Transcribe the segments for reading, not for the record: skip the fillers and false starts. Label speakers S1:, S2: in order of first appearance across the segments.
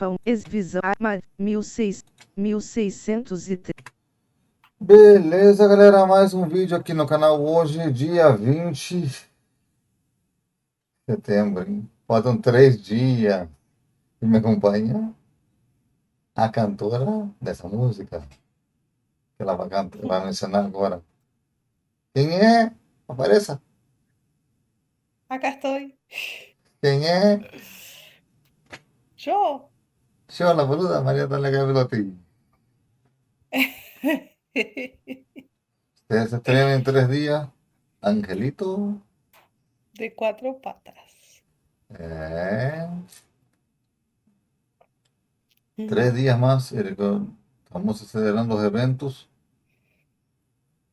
S1: Japão, ex-visão, 1603.
S2: Beleza, galera, mais um vídeo aqui no canal hoje, dia 20 de setembro, hein? Faltam 3 dias e me acompanha a cantora dessa música, que ela vai mencionar agora. Quem é? Apareça.
S3: Acá estoy.
S2: Quem é?
S3: Yo.
S2: Yo, la boluda, María Tala Gavilotti. Ustedes se estrenan en 3 días. Angelito.
S3: De 4 patas.
S2: 3 días más. Estamos acelerando los eventos.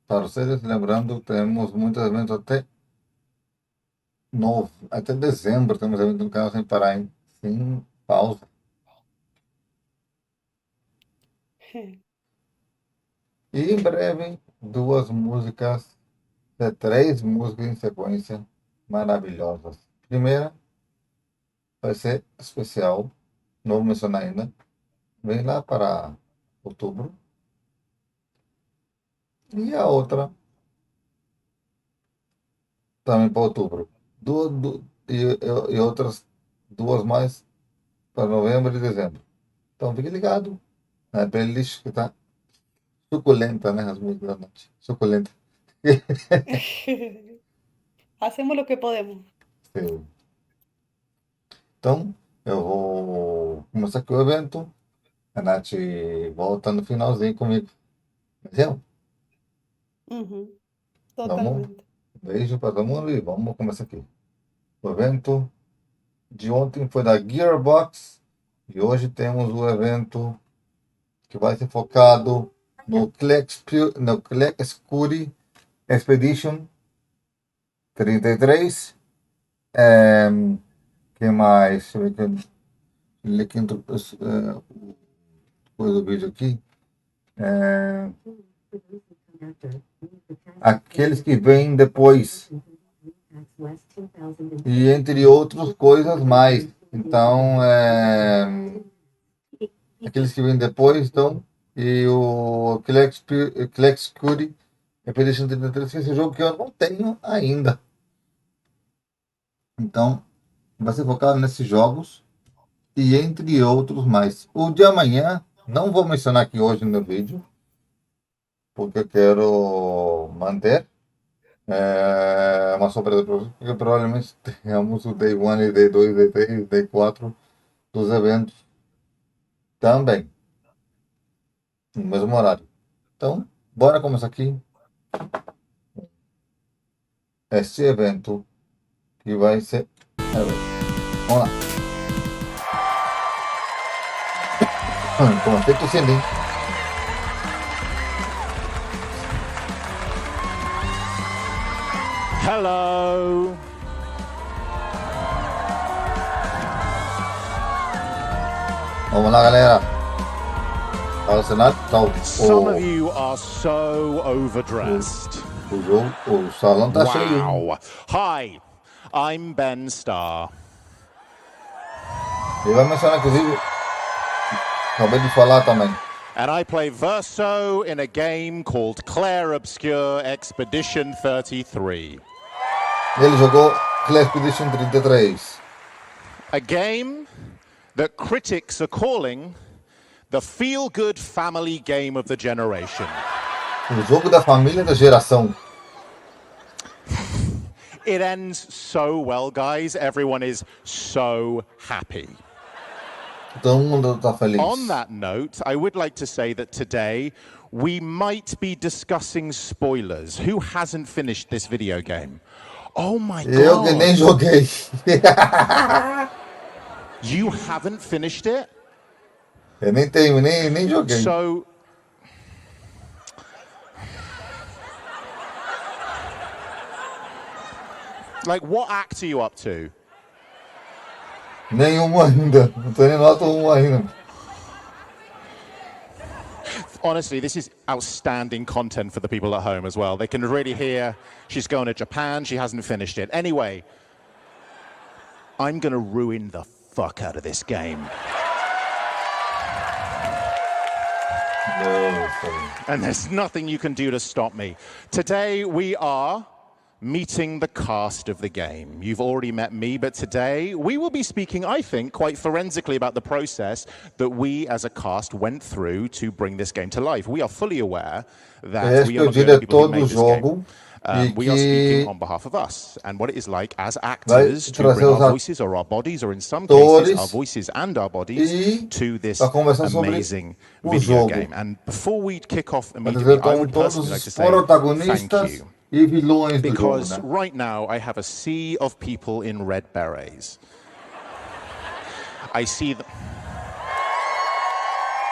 S2: Para ustedes, lembrando, tenemos muitos eventos até dezembro. Temos eventos no canal sem parar, hein? Sem pausa. E em breve, 3 músicas em sequência maravilhosas. Primeira vai ser especial, não vou mencionar ainda. Vem lá para outubro. E a outra também para outubro. E outras 2 mais para novembro e dezembro. Então fique ligado na playlist que está suculenta, né? As músicas da noite. Suculenta.
S3: Hacemos lo que podemos.
S2: Sim. Então, eu vou começar aqui o evento. A Nath volta no finalzinho comigo. Entendeu?
S3: Uhum.
S2: Vamos.
S3: Totalmente.
S2: Beijo para todo mundo e vamos começar aqui. O evento de ontem foi da Gearbox e hoje temos o evento que vai ser focado no Cleck Scuri Expedition 33. Que mais? Deixa eu ver aqui. Aqui coisa do vídeo aqui. Aqueles que vêm depois. E entre outras coisas mais. Então, aqueles que vêm depois, então, e o Cleck Scuri Expedition 33, que é esse jogo que eu não tenho ainda. Então, vai ser focado nesses jogos e entre outros mais. O de amanhã, não vou mencionar aqui hoje no vídeo, porque eu quero manter uma surpresa para vocês, porque provavelmente tenhamos o Day 1 e Day 2, Day 3, Day 4 dos eventos também, no mesmo horário. Então, bora começar aqui este evento que vai ser... Vamos lá. Comecei tossindo, hein?
S4: Hello.
S2: Vamos lá, galera. Tá o cenário? Tá
S4: Some of you are so overdressed.
S2: O salão tá cheio.
S4: Wow. Hi, I'm Ben Starr.
S2: Ele vai mencionar, inclusive, acabei de falar também.
S4: And I play Verso in a game called Lair Obscur Expedition 33.
S2: Ele jogou Lair Expedition 33.
S4: A game that critics are calling the feel-good family game of the generation.
S2: O jogo da família da geração.
S4: It ends so well, guys. Everyone is so happy.
S2: Todo mundo tá feliz.
S4: On that note, I would like to say that today we might be discussing spoilers. Who hasn't finished this video game? Oh my God.
S2: Eu que nem joguei.
S4: You haven't finished it?
S2: Eu nem tenho, nem joguei.
S4: So, like, what act are you up to?
S2: Nenhum ainda. Não tô nem nota 1 ainda.
S4: Honestly, this is outstanding content for the people at home as well. They can really hear she's going to Japan, she hasn't finished it. Anyway, I'm going to ruin the fuck out of this game. And there's nothing you can do to stop me. Today we are meeting the cast of the game. You've already met me, but today we will be speaking, I think, quite forensically about the process that we as a cast went through to bring this game to life. We are fully aware that
S2: Este
S4: we
S2: é
S4: are
S2: o
S4: not the only people
S2: diretor
S4: who
S2: do
S4: made this game.
S2: jogo e
S4: We are speaking
S2: que
S4: on behalf of us and what it is like as
S2: vai
S4: actors to
S2: trazer
S4: bring
S2: os
S4: our voices or our bodies, or in some cases, our
S2: atores
S4: voices and our bodies
S2: e
S4: to this
S2: para conversar sobre
S4: amazing
S2: o
S4: video
S2: jogo.
S4: game. And before we kick off
S2: Vai
S4: immediately,
S2: trazer
S4: I
S2: então
S4: would
S2: todos
S4: personally like to
S2: os
S4: say thank
S2: protagonistas
S4: you.
S2: e vilões do jogo,
S4: Because
S2: né?
S4: right now I have a sea of people in red berets. I see them.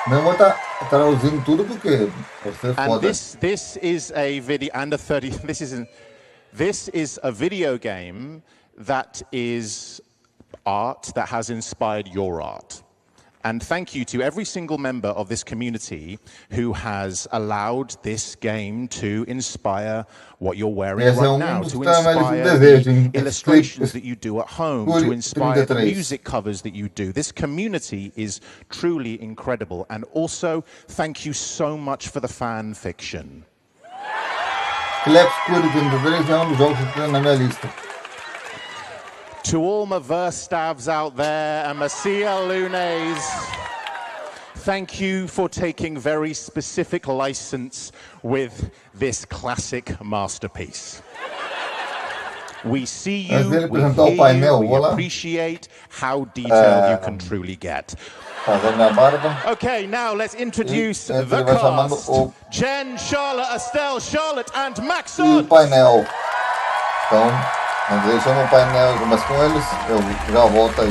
S2: Não vou estar traduzindo tudo porque você é
S4: And
S2: foda.
S4: this is a video and a 30. This is a video game that is art that has inspired your art. And thank you to every single member of this community who has allowed this game to inspire what you're wearing
S2: Esse é
S4: right now,
S2: dos
S4: to
S2: temas de
S4: inspire
S2: desejo,
S4: the
S2: hein?
S4: illustrations that you do at home, to
S2: Escolhe
S4: inspire the
S2: 33.
S4: music covers that you do. This community is truly incredible. And also, thank you so much for the fan fiction.
S2: Clap Escuro 33 é dos jogos que tem na minha lista.
S4: To all my Verstavs out there and my CL Lunes, thank you for taking very specific license with this classic masterpiece. We see you, we hear you, we appreciate how detailed you can truly get.
S2: Fazer minha barba.
S4: Okay, now let's introduce
S2: E
S4: the
S2: ele vai chamando
S4: cast.
S2: o
S4: Jen, Charlotte, Estelle, Charlotte, and
S2: e o
S4: Maxon.
S2: painel. Então, Andrei chama o painel e começa com eles, eu já volto aí.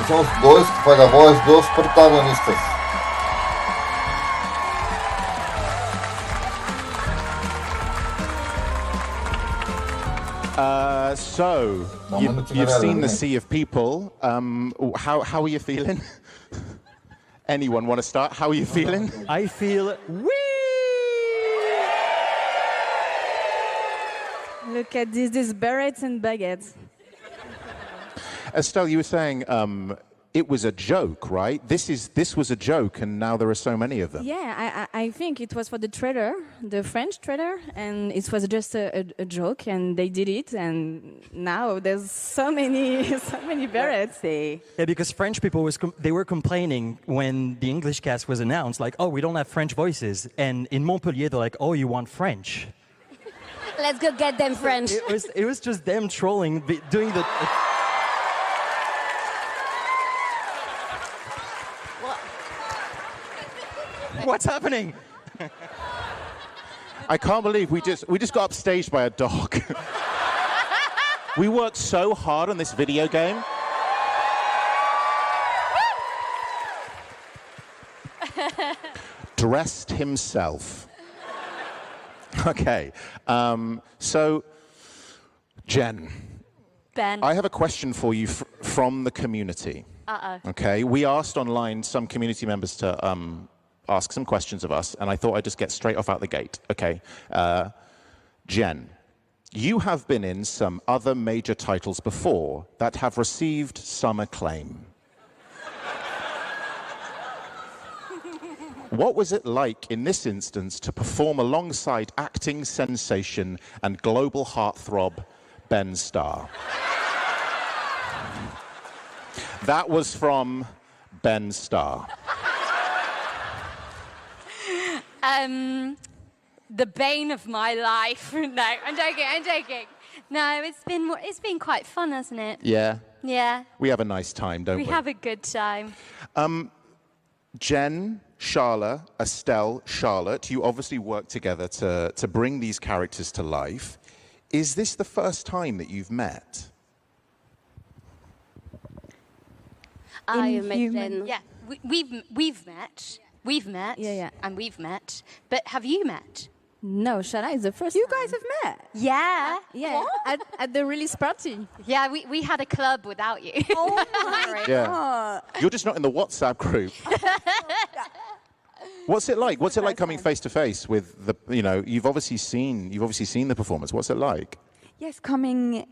S2: E são os dois que fazem a voz dos protagonistas.
S4: So, you've seen the sea of people. How are you feeling? Anyone want to start? How are you feeling?
S1: I feel
S5: Look at these berets and baguettes.
S4: Estelle, you were saying it was a joke, right? This was a joke, and now there are so many of them.
S5: Yeah, I think it was for the trailer, the French trailer, and it was just a joke, and they did it, and now there's so many berets.
S1: yeah, because French people they were complaining when the English cast was announced, like, oh, we don't have French voices, and in Montpellier they're like, oh, you want French?
S6: Let's go get them French.
S1: It was just them trolling, doing the. What's happening?
S4: I can't believe we just got upstaged by a dog. We worked so hard on this video game. Dressed himself. Okay, so Jen,
S6: Ben.
S4: I have a question for you from the community. Okay, we asked online some community members to ask some questions of us, and I thought I'd just get straight off out the gate. Okay, Jen, you have been in some other major titles before that have received some acclaim. What was it like in this instance to perform alongside acting sensation and global heartthrob Ben Starr? That was from Ben Starr.
S6: The bane of my life. No, I'm joking. No, it's been quite fun, hasn't it?
S4: Yeah.
S6: Yeah.
S4: We have a nice time, don't we?
S6: We have a good time.
S4: Jen, Charlotte, Estelle, Charlotte, you obviously work together to bring these characters to life. Is this the first time that you've met?
S6: I met
S5: Inhuman.
S6: Jen. Yeah, we've met. We've met.
S5: Yeah.
S6: And we've met. But have you met?
S5: No, Shana is the first.
S3: You
S5: time.
S3: guys have met?
S6: Yeah.
S5: Yeah, at the release party.
S6: Yeah, we had a club without you.
S3: Oh my
S4: Yeah.
S3: God.
S4: You're just not in the WhatsApp group. What's it like? What's it like coming face to face with the? You've obviously seen the performance. What's it like?
S3: Yes, coming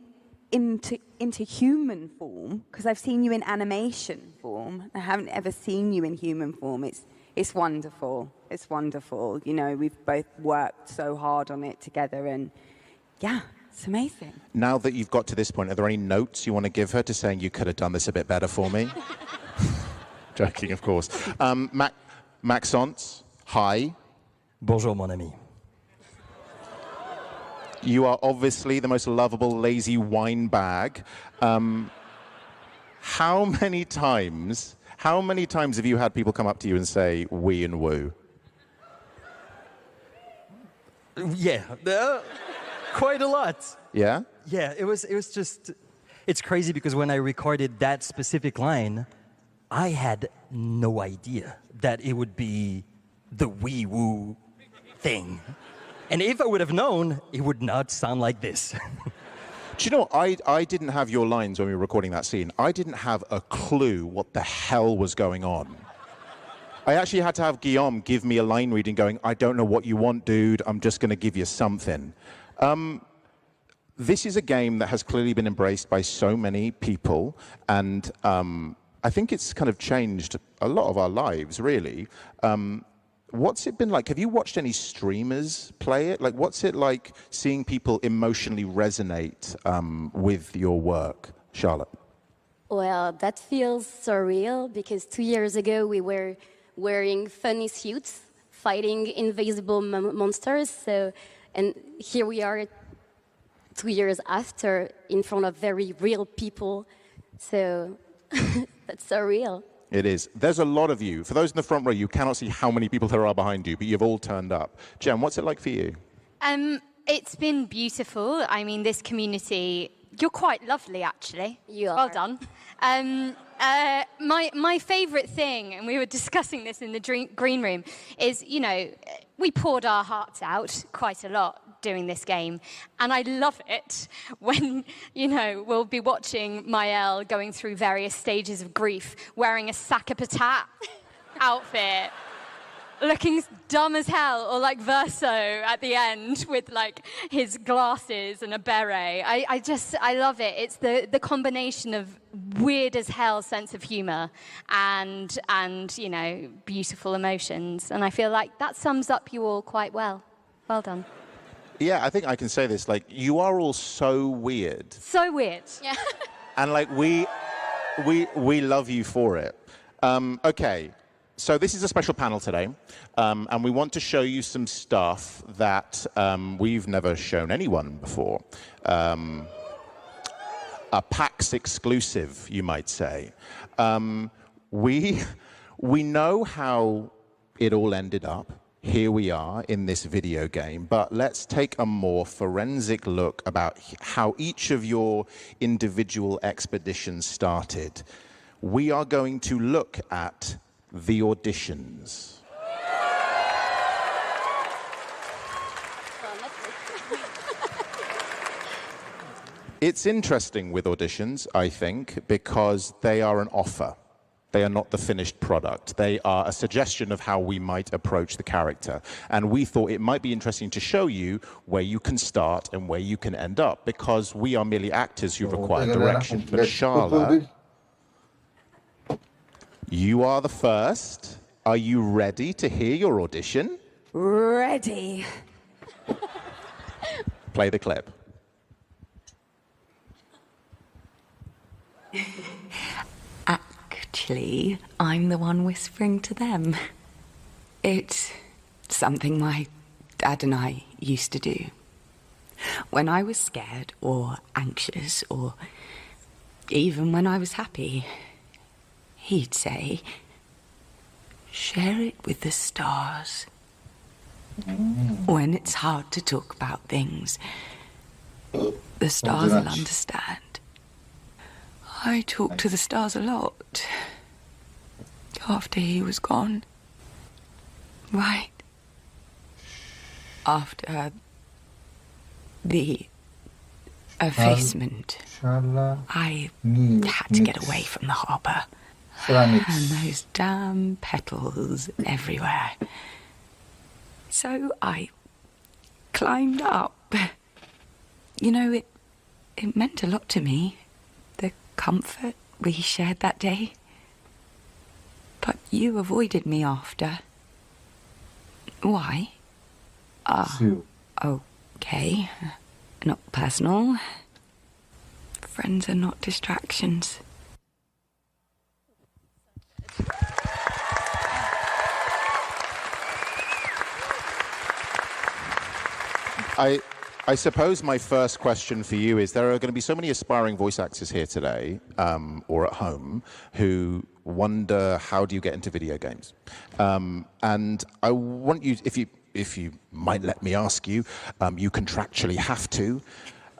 S3: into human form, because I've seen you in animation form. I haven't ever seen you in human form. it's wonderful. It's wonderful. You know, we've both worked so hard on it together, and yeah, it's amazing.
S4: Now that you've got to this point, are there any notes you want to give her to saying you could have done this a bit better for me? Joking, of course. Maxence, hi.
S1: Bonjour, mon ami.
S4: You are obviously the most lovable, lazy wine bag. How many times have you had people come up to you and say "we" and "woo"?
S1: Yeah, quite a lot.
S4: Yeah?
S1: Yeah, it was just, it's crazy because when I recorded that specific line, I had no idea that it would be the wee woo thing. And if I would have known, it would not sound like this.
S4: Do you know what? I didn't have your lines when we were recording that scene. I didn't have a clue what the hell was going on. I actually had to have Guillaume give me a line reading going, I don't know what you want, dude. I'm just going to give you something. This is a game that has clearly been embraced by so many people. And I think it's kind of changed a lot of our lives, really. What's it been like? Have you watched any streamers play it? Like, what's it like seeing people emotionally resonate with your work, Charlotte?
S7: Well, that feels surreal because 2 years ago we were wearing funny suits, fighting invisible monsters. So, and here we are 2 years after in front of very real people. So that's surreal.
S4: It is. There's a lot of you. For those in the front row, you cannot see how many people there are behind you, but you've all turned up. Jen, what's it like for you?
S6: It's been beautiful. I mean, this community, you're quite lovely, actually.
S7: You are.
S6: Well done. My favourite thing, and we were discussing this in the green room, is, you know, we poured our hearts out quite a lot doing this game. And I love it when, you know, we'll be watching Maëlle going through various stages of grief, wearing a sac a patat outfit, looking dumb as hell, or like Verso at the end with like his glasses and a beret. I love it. It's the combination of weird as hell sense of humor and you know, beautiful emotions. And I feel like that sums up you all quite well. Well done.
S4: Yeah, I think I can say this. Like, you are all so weird.
S6: So weird. Yeah.
S4: And like, we love you for it. Okay. So this is a special panel today, and we want to show you some stuff that we've never shown anyone before. A PAX exclusive, you might say. We know how it all ended up. Here we are in this video game, but let's take a more forensic look about how each of your individual expeditions started. We are going to look at the auditions. It's interesting with auditions, I think, because they are an offer. They are not the finished product. They are a suggestion of how we might approach the character. And we thought it might be interesting to show you where you can start and where you can end up, because we are merely actors who require direction. But Charlotte, you are the first. Are you ready to hear your audition?
S3: Ready.
S4: Play the clip.
S8: Actually, I'm the one whispering to them. It's something my dad and I used to do. When I was scared or anxious, or even when I was happy, he'd say, share it with the stars. When it's hard to talk about things, the stars will understand. I talked to the stars a lot after he was gone. Right after the effacement, I had to get away from the harbour. And those damn petals everywhere. So I climbed up. You know, it meant a lot to me, the comfort we shared that day. But You avoided me after. Why?
S2: Sil.
S8: Okay. Not personal. Friends are not distractions.
S4: I suppose my first question for you is, there are going to be so many aspiring voice actors here today, or at home, who wonder, how do you get into video games? And I want you, if you might let me ask you, you contractually have to.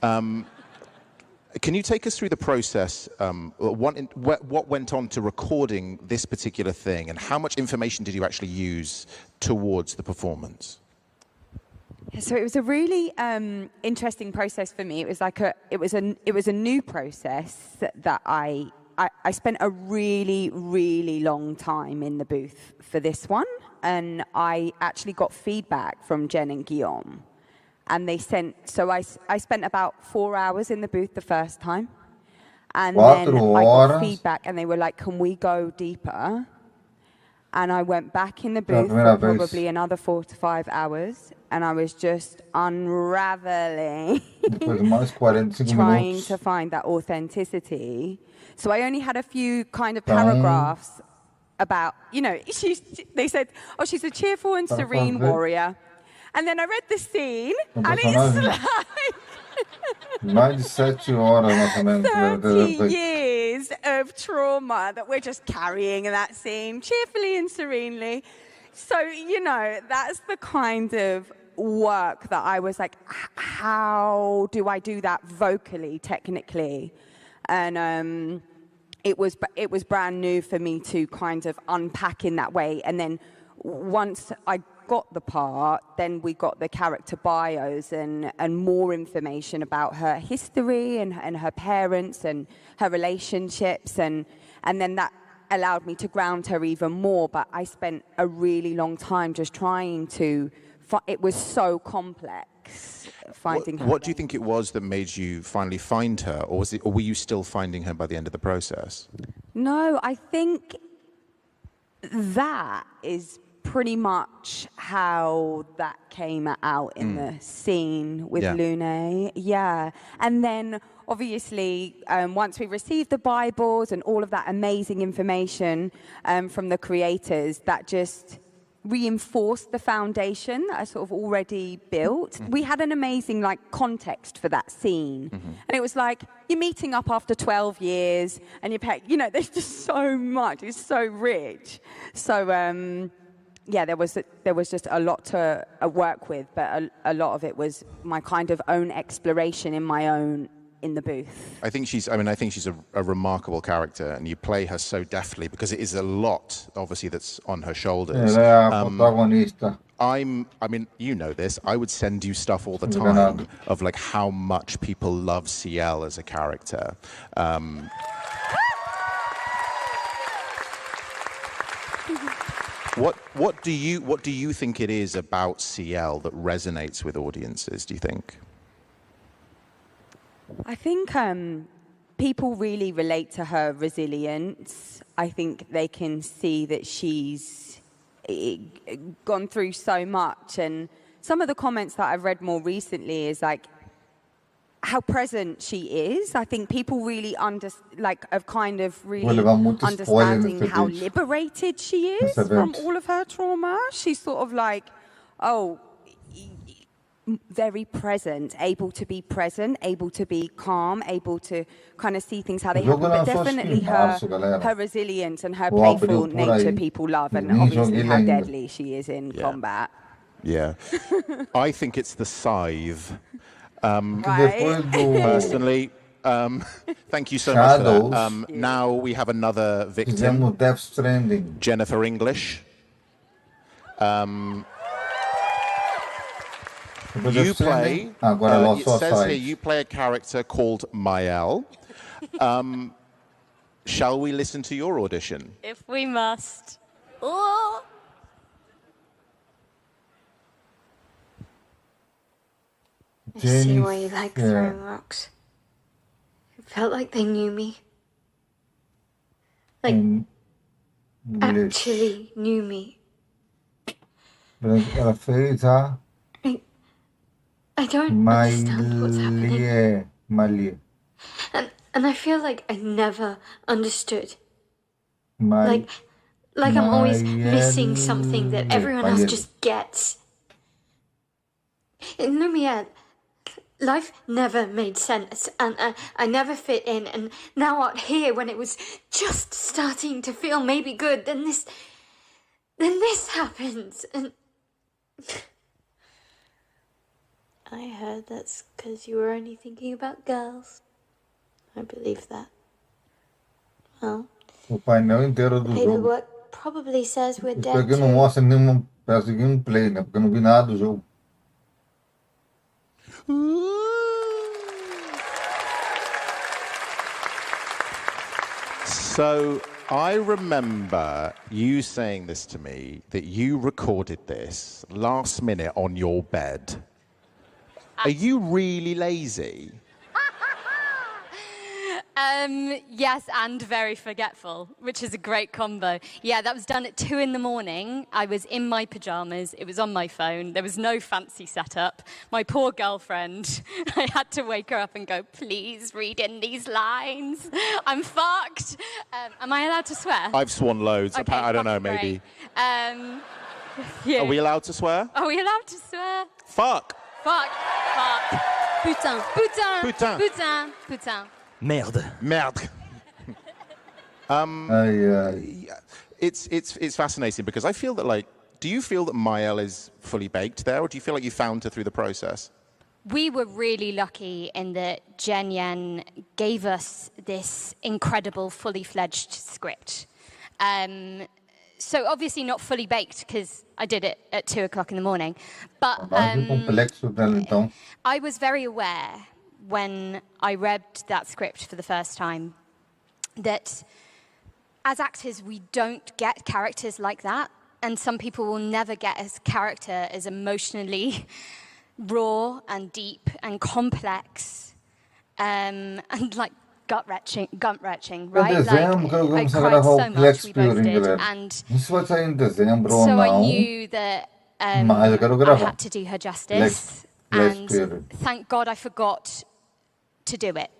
S4: Can you take us through the process, what went on to recording this particular thing, and how much information did you actually use towards the performance?
S3: So it was a really interesting process for me. It was like it was a new process that I spent a really, really long time in the booth for this one, and I actually got feedback from Jen and Guillaume, and they sent. So I spent about 4 hours in the booth the first time, and then I got feedback, and they were like, "Can we go deeper?" And I went back in the booth for probably another 4 to 5 hours, and I was just unraveling, trying to find that authenticity. So I only had a few kind of paragraphs about, you know, they said, oh, she's a cheerful and serene warrior. And then I read the scene, and it's like...
S2: Mais de 7 horas, mais ou menos.
S3: 30 years of trauma that we're just carrying in that scene, cheerfully and serenely. So, you know, that's the kind of work that I was like, how do I do that vocally, technically? And it was brand new for me to kind of unpack in that way. And then once I got the part, then we got the character bios and more information about her history and her parents and her relationships, and then that allowed me to ground her even more. But I spent a really long time just trying to it was so complex finding her.
S4: What do you think it was that made you finally find her, or were you still finding her by the end of the process?
S3: No, I think that is pretty much how that came out in the scene with Lune. Yeah. And then obviously once we received the Bibles and all of that amazing information from the creators, that just reinforced the foundation that I sort of already built. We had an amazing context for that scene. And it was like, you're meeting up after 12 years and you're there's just so much. It's so rich. So yeah, there was just a lot to work with, but a lot of it was my kind of own exploration in the booth.
S4: I think she's a remarkable character, and you play her so deftly because it is a lot, obviously, that's on her shoulders. You know this. I would send you stuff all the time of how much people love CL as a character. What do you think it is about CL that resonates with audiences, do you think?
S3: I think people really relate to her resilience. I think they can see that she's gone through so much. And some of the comments that I've read more recently is how present she is. I think people really understanding how liberated she is from all of her trauma. She's sort of very present, able to be calm, able to kind of see things how they happen. But definitely her resilience and her playful nature people love, and obviously how deadly she is in combat.
S4: Yeah. I think it's the scythe.
S3: Right.
S4: Personally, thank you so much for that. Now we have another victim, Jennifer English. You play, it says here, you play a character called Mael. Shall we listen to your audition?
S6: If we must. Oh.
S9: I see why you like throwing rocks. It felt like they knew me. actually knew me.
S2: Ela fez a
S9: I don't understand what's happening.
S2: Malia.
S9: And I feel like I never understood.
S2: Mal,
S9: Like I'm always missing something that everyone else
S2: Malia.
S9: just gets. In Lumiere, life never made sense, and I never fit in. And now out here, when it was just starting to feel maybe good, then this happens, and I heard that's because you were only thinking about girls. I believe that. Well,
S2: O painel inteiro do jogo.
S9: paperwork probably says we're
S2: Isso
S9: dead
S2: aqui não
S9: too.
S2: mostra nenhuma peça de gameplay, né? Porque eu não vi nada do jogo.
S4: So I remember you saying this to me, that you recorded this last minute on your bed. Are you really lazy?
S6: Yes, and very forgetful, which is a great combo. Yeah, that was done at 2 a.m. I was in my pajamas. It was on my phone. There was no fancy setup. My poor girlfriend, I had to wake her up and go, please read in these lines. I'm fucked. Am I allowed to swear?
S4: I've sworn loads.
S6: Okay,
S4: I don't know,
S6: fucking
S4: maybe.
S6: great. Yeah.
S4: Are we allowed to swear?
S6: Are we allowed to swear?
S4: Fuck.
S6: Fuck. Fuck.
S5: Putain.
S6: Putain.
S4: Putain.
S6: Putain. Putain.
S1: Merde.
S4: Merde. It's fascinating because I feel that, like, do you feel that Maëlle is fully baked there, or do you feel like you found her through the process?
S6: We were really lucky in that Jen Yen gave us this incredible, fully fledged script. So obviously not fully baked because I did it at 2 o'clock in the morning. But
S2: Complexo dela, então.
S6: I was very aware when I read that script for the first time that as actors we don't get characters like that, and some people will never get a character as emotionally raw and deep and complex and like gut-wrenching, right?
S2: Em dezembro,
S6: Like, I
S2: vamos a
S6: cried
S2: gravar
S6: so
S2: o
S6: much,
S2: Black
S6: we both
S2: Spirit,
S6: did,
S2: galera.
S6: and
S2: Isso vai sair em dezembro ou
S6: so
S2: não.
S6: I knew that
S2: Mas eu quero
S6: I
S2: gravar.
S6: had to do her justice,
S2: Black
S6: and
S2: Spirit.
S6: thank God I forgot to do it.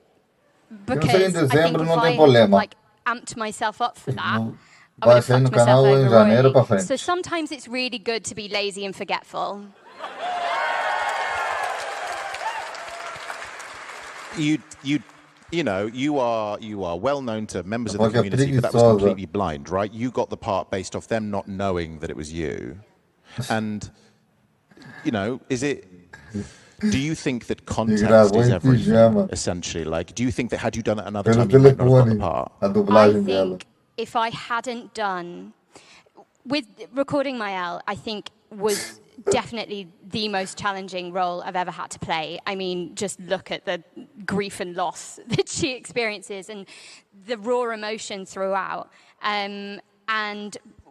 S2: não sair em
S6: Because I think
S2: dezembro,
S6: if
S2: não
S6: I
S2: tem
S6: had,
S2: problema.
S6: like, amped myself up for that, I would
S2: Vai
S6: have
S2: sair no
S6: fucked myself
S2: canal em
S6: over
S2: janeiro pra
S6: royally.
S2: frente.
S6: So sometimes it's really good to be lazy and forgetful.
S4: You know, you are well known to members of the
S2: Porque é
S4: community, but that was
S2: preguiçosa.
S4: completely blind, right? You got the part based off them not knowing that it was you. And, you know, do you think that context
S2: gravou
S4: is
S2: em
S4: everything,
S2: pijama.
S4: essentially? Like, do you think that had you done it another
S2: Pelo
S4: time, you might not have got the
S2: telefone,
S4: part?
S2: a
S6: I
S2: dublagem dela.
S6: think if I hadn't done, with recording Maëlle, I think was definitely the most challenging role I've ever had to play. I mean, just look at the grief and loss that she experiences and the raw emotion throughout. And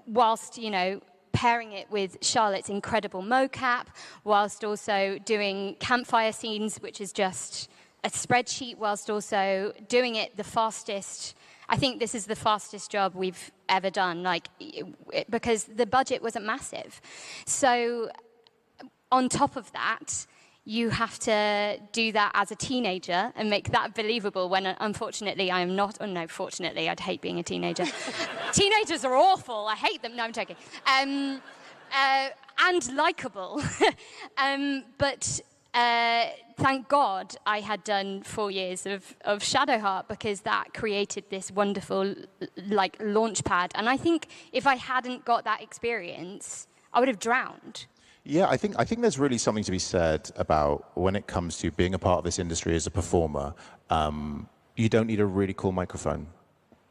S6: whilst, you know, pairing it with Charlotte's incredible mocap, whilst also doing campfire scenes, which is just a spreadsheet, whilst also doing it the fastest. I think this is the fastest job we've ever done, because the budget wasn't massive. So on top of that, you have to do that as a teenager and make that believable when, unfortunately, I am not. Oh, no, fortunately, I'd hate being a teenager. Teenagers are awful. I hate them. No, I'm joking. And likable. But thank God I had done 4 years of Shadowheart, because that created this wonderful, launch pad. And I think if I hadn't got that experience, I would have drowned.
S4: Yeah, I think there's really something to be said about when it comes to being a part of this industry as a performer. You don't need a really cool microphone.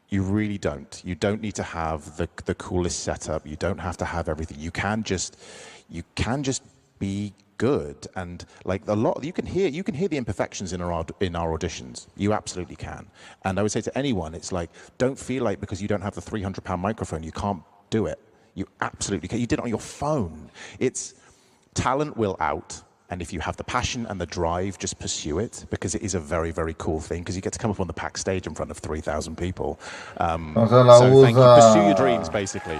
S4: You really don't. You don't need to have the coolest setup. You don't have to have everything. You can just be good, and you can hear the imperfections in our auditions. You absolutely can. And I would say to anyone, it's like, don't feel like because you don't have the £300 microphone you can't do it. You absolutely can. You did it on your phone. Talent will out, And if you have the passion and the drive, just pursue it, because it is a very, very cool thing, because you get to come up on the pack stage in front of 3,000 people.
S2: Então ela
S4: So thank you. Pursue your
S2: usa
S4: dreams, basically.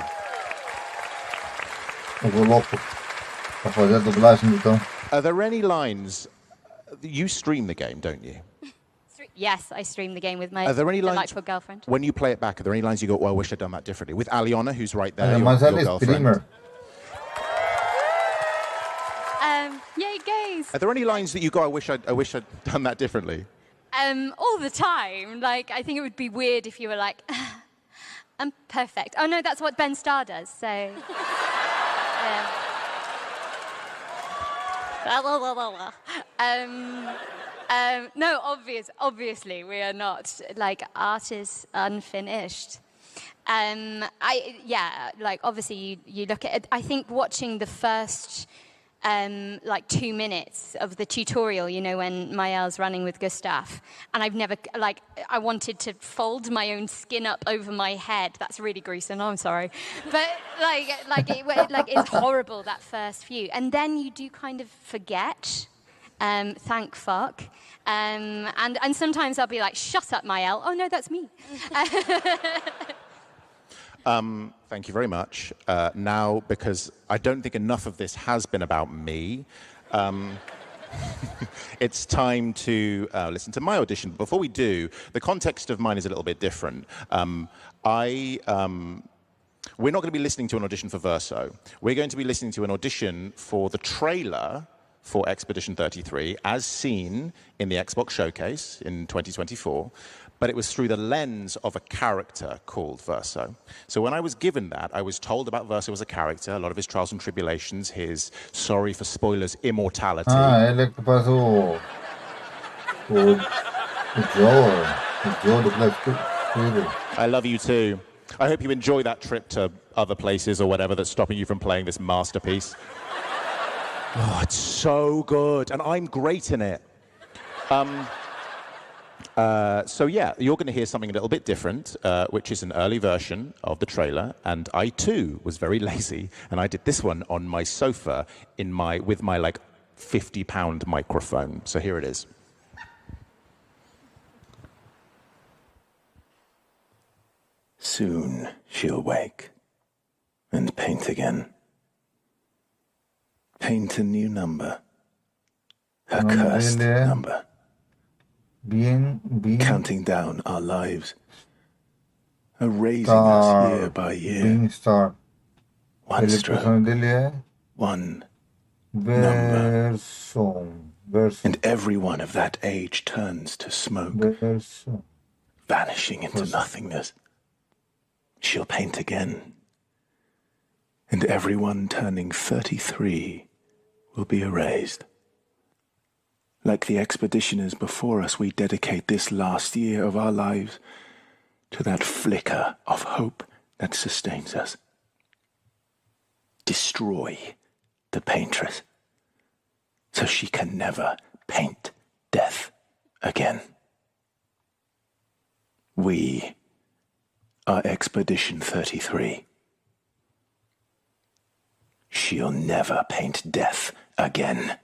S2: o louco para fazer a dublagem, então.
S4: Are there any lines? You stream the game, don't you?
S6: Yes, I stream the game with my
S4: Are there any lines
S6: delightful girlfriend.
S4: when you play it back? Are there any lines you go, "Oh, I wish I'd done that differently"? With Aliona, who's right there, your
S2: Mas ela é
S4: girlfriend.
S2: streamer.
S6: Yay, gays!
S4: Are there any lines that you go, I wish I'd done that differently"?
S6: All the time. Like, I think it would be weird if you were like, I'm perfect. Oh no, that's what Ben Starr does. So. No, obviously we are not. Like, art is unfinished. Like, obviously you look at it. I think watching the first like 2 minutes of the tutorial, you know, when Mael's running with Gustav, and I've never, like, I wanted to fold my own skin up over my head. That's really gruesome. I'm sorry, but it's horrible, that first few, and then you do kind of forget. Thank fuck. And sometimes I'll be like, shut up, Mael. Oh no, that's me.
S4: Thank you very much. Now, because I don't think enough of this has been about me, it's time to listen to my audition. Before we do, the context of mine is a little bit different. We're not going to be listening to an audition for Verso. We're going to be listening to an audition for the trailer for Expedition 33, as seen in the Xbox Showcase in 2024. But it was through the lens of a character called Verso. So when I was given that, I was told about Verso as a character, a lot of his trials and tribulations, his, sorry for spoilers, immortality.
S2: Ele é que faz o Joe do Black Widow.
S4: I love you too. I hope you enjoy that trip to other places or whatever that's stopping you from playing this masterpiece. Oh, it's so good, and I'm great in it. So yeah, you're going to hear something a little bit different, which is an early version of the trailer. And I too was very lazy, and I did this one on my sofa with my like 50-pound microphone. So here it is.
S10: Soon she'll wake and paint again. Paint a new number. Her cursed number. Counting down our lives. Erasing us year by year.
S2: Star.
S10: One stroke. One number. And every one of that age turns to smoke. Vanishing into nothingness. She'll paint again. And everyone turning 33 will be erased. Like the expeditioners before us, we dedicate this last year of our lives to that flicker of hope that sustains us. Destroy the paintress, so she can never paint death again. We are Expedition 33. She'll never paint death again.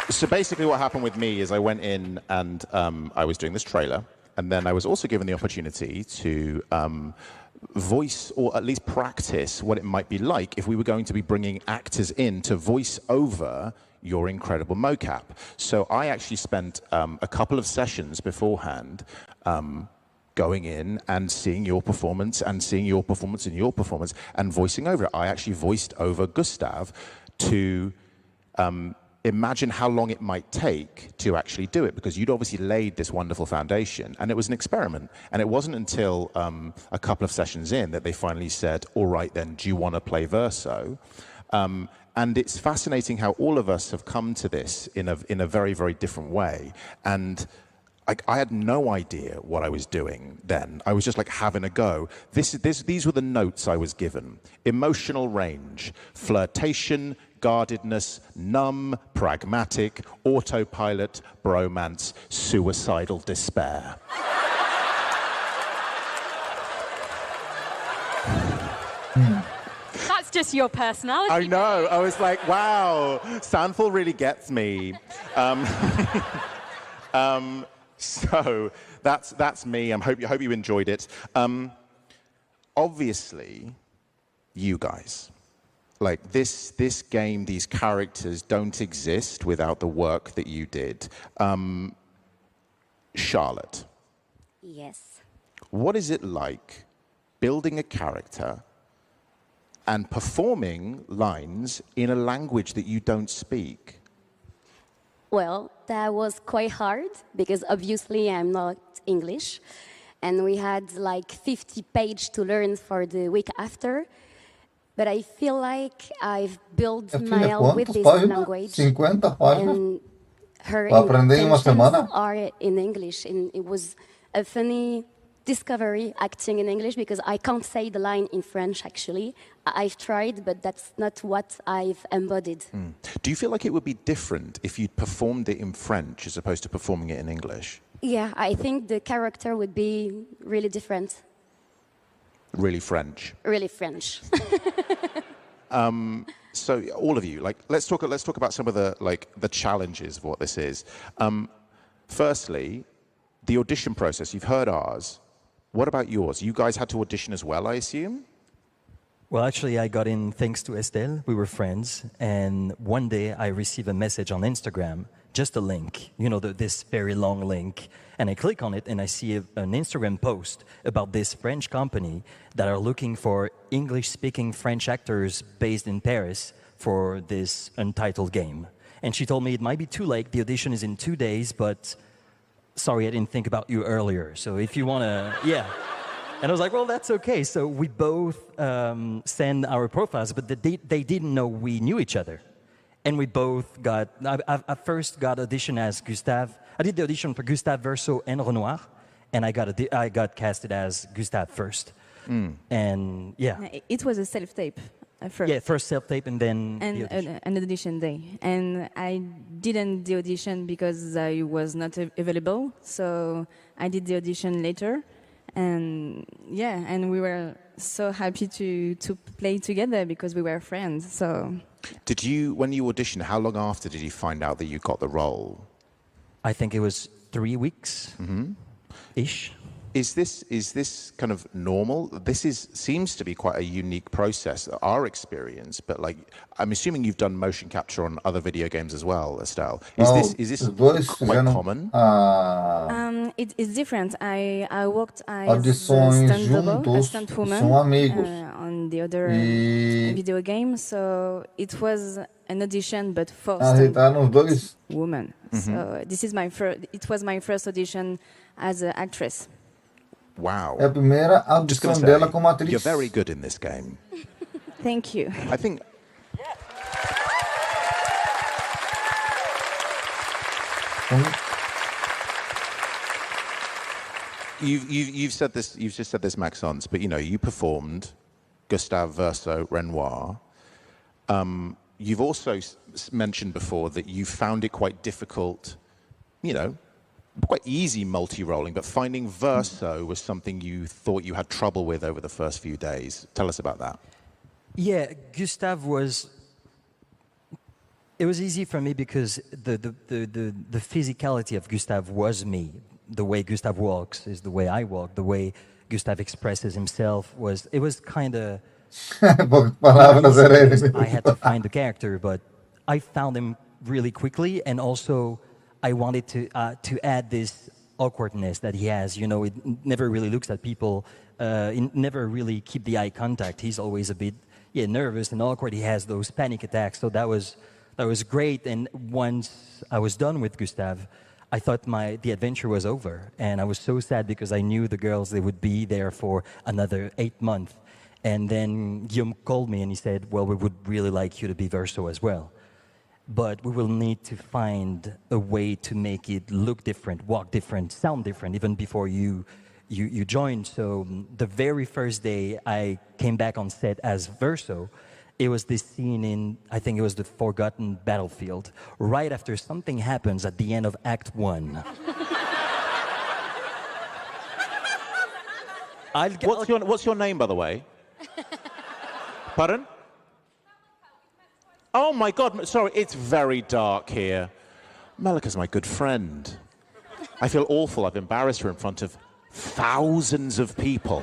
S4: So basically what happened with me is I went in and I was doing this trailer, and then I was also given the opportunity to voice, or at least practice, what it might be like if we were going to be bringing actors in to voice over your incredible mocap. So I actually spent a couple of sessions beforehand going in and seeing your performance and seeing your performance and your performance and voicing over it. I actually voiced over Gustav to imagine how long it might take to actually do it, because you'd obviously laid this wonderful foundation, and it was an experiment. And it wasn't until a couple of sessions in that they finally said, all right then, do you want to play Verso? And it's fascinating how all of us have come to this in a very, very different way. And I had no idea what I was doing then. I was just like having a go. These were the notes I was given. Emotional range, flirtation, guardedness, numb, pragmatic, autopilot, bromance, suicidal despair.
S6: That's just your personality.
S4: I know. I was like, wow, Sandful really gets me. So that's me. I hope you enjoyed it. Obviously, you guys, like this game, these characters don't exist without the work that you did. Charlotte.
S7: Yes.
S4: What is it like building a character and performing lines in a language that you don't speak?
S7: Well, that was quite hard because obviously I'm not English. And we had like 50 pages to learn for the week after. But I feel like I've built my own with this language.
S2: 50 páginas.
S7: And her
S2: Para aprender em uma
S7: intentions
S2: semana?
S7: are in English. And it was a funny discovery acting in English because I can't say the line in French actually. I've tried, but that's not what I've embodied.
S4: Do you feel like it would be different if you'd performed it in French as opposed to performing it in English?
S7: Yeah, I think the character would be really different.
S4: Really French.
S7: Really French.
S4: So all of you, like, let's talk about some of the challenges of what this is. Firstly, the audition process. You've heard ours. What about yours? You guys had to audition as well, I assume?
S1: Well, actually, I got in thanks to Estelle. We were friends. And one day I received a message on Instagram, just a link, this very long link. And I click on it and I see an Instagram post about this French company that are looking for English-speaking French actors based in Paris for this untitled game. And she told me it might be too late. The audition is in 2 days, but sorry, I didn't think about you earlier. So if you want to, yeah. And I was like, well, that's okay. So we both send our profiles, but they didn't know we knew each other. And we both got, I first got audition as Gustave. I did the audition for Gustave Verso and Renoir, and I got casted as Gustave first. And yeah.
S5: It was a self-tape first.
S1: Yeah, first self-tape and then
S5: and
S1: the audition.
S5: an audition day. And I didn't the audition because I was not available, so I did the audition later. And yeah, and we were so happy to play together because we were friends. So
S4: Did you, when you auditioned, how long after did you find out that you got the role?
S1: I think it was 3 weeks ish.
S4: Is this kind of normal? This seems to be quite a unique process, our experience. But like, I'm assuming you've done motion capture on other video games as well, Estelle. Is this quite common?
S5: It is different. I worked as
S2: Audições
S5: a
S2: juntos
S5: stunt woman
S2: são amigos.
S5: on the other video game. So it was an audition, but for
S2: Nos dois.
S5: woman. So this is it was my first audition as an actress.
S4: Wow.
S2: É a primeira
S4: Just gonna
S2: audição
S4: say,
S2: dela como atriz.
S4: you're very good in this game.
S5: Thank you.
S4: I think. You've said this. You've just said this, Maxence. But you performed Gustave Verso Renoir. You've also mentioned before that you found it quite difficult. Quite easy multi-rolling, but finding Verso was something you thought you had trouble with over the first few days. Tell us about that.
S1: Yeah, Gustave was. It was easy for me because the physicality of Gustave was me. The way Gustave walks is the way I walk. The way Gustave expresses himself was. It was kind of. I had to find the character, but I found him really quickly, and also I wanted to add this awkwardness that he has. It never really looks at people. He never really keep the eye contact. He's always a bit nervous and awkward. He has those panic attacks. So that was great. And once I was done with Gustave, I thought the adventure was over, and I was so sad because I knew the girls, they would be there for another 8 months. And then Guillaume called me and he said, well, we would really like you to be Verso as well. But we will need to find a way to make it look different, walk different, sound different, even before you joined. So the very first day I came back on set as Verso, it was this scene in, I think it was the Forgotten Battlefield, right after something happens at the end of Act 1.
S4: What's your name, by the way? Pardon? Oh my God, sorry, it's very dark here. Melika's my good friend. I feel awful, I've embarrassed her in front of thousands of people.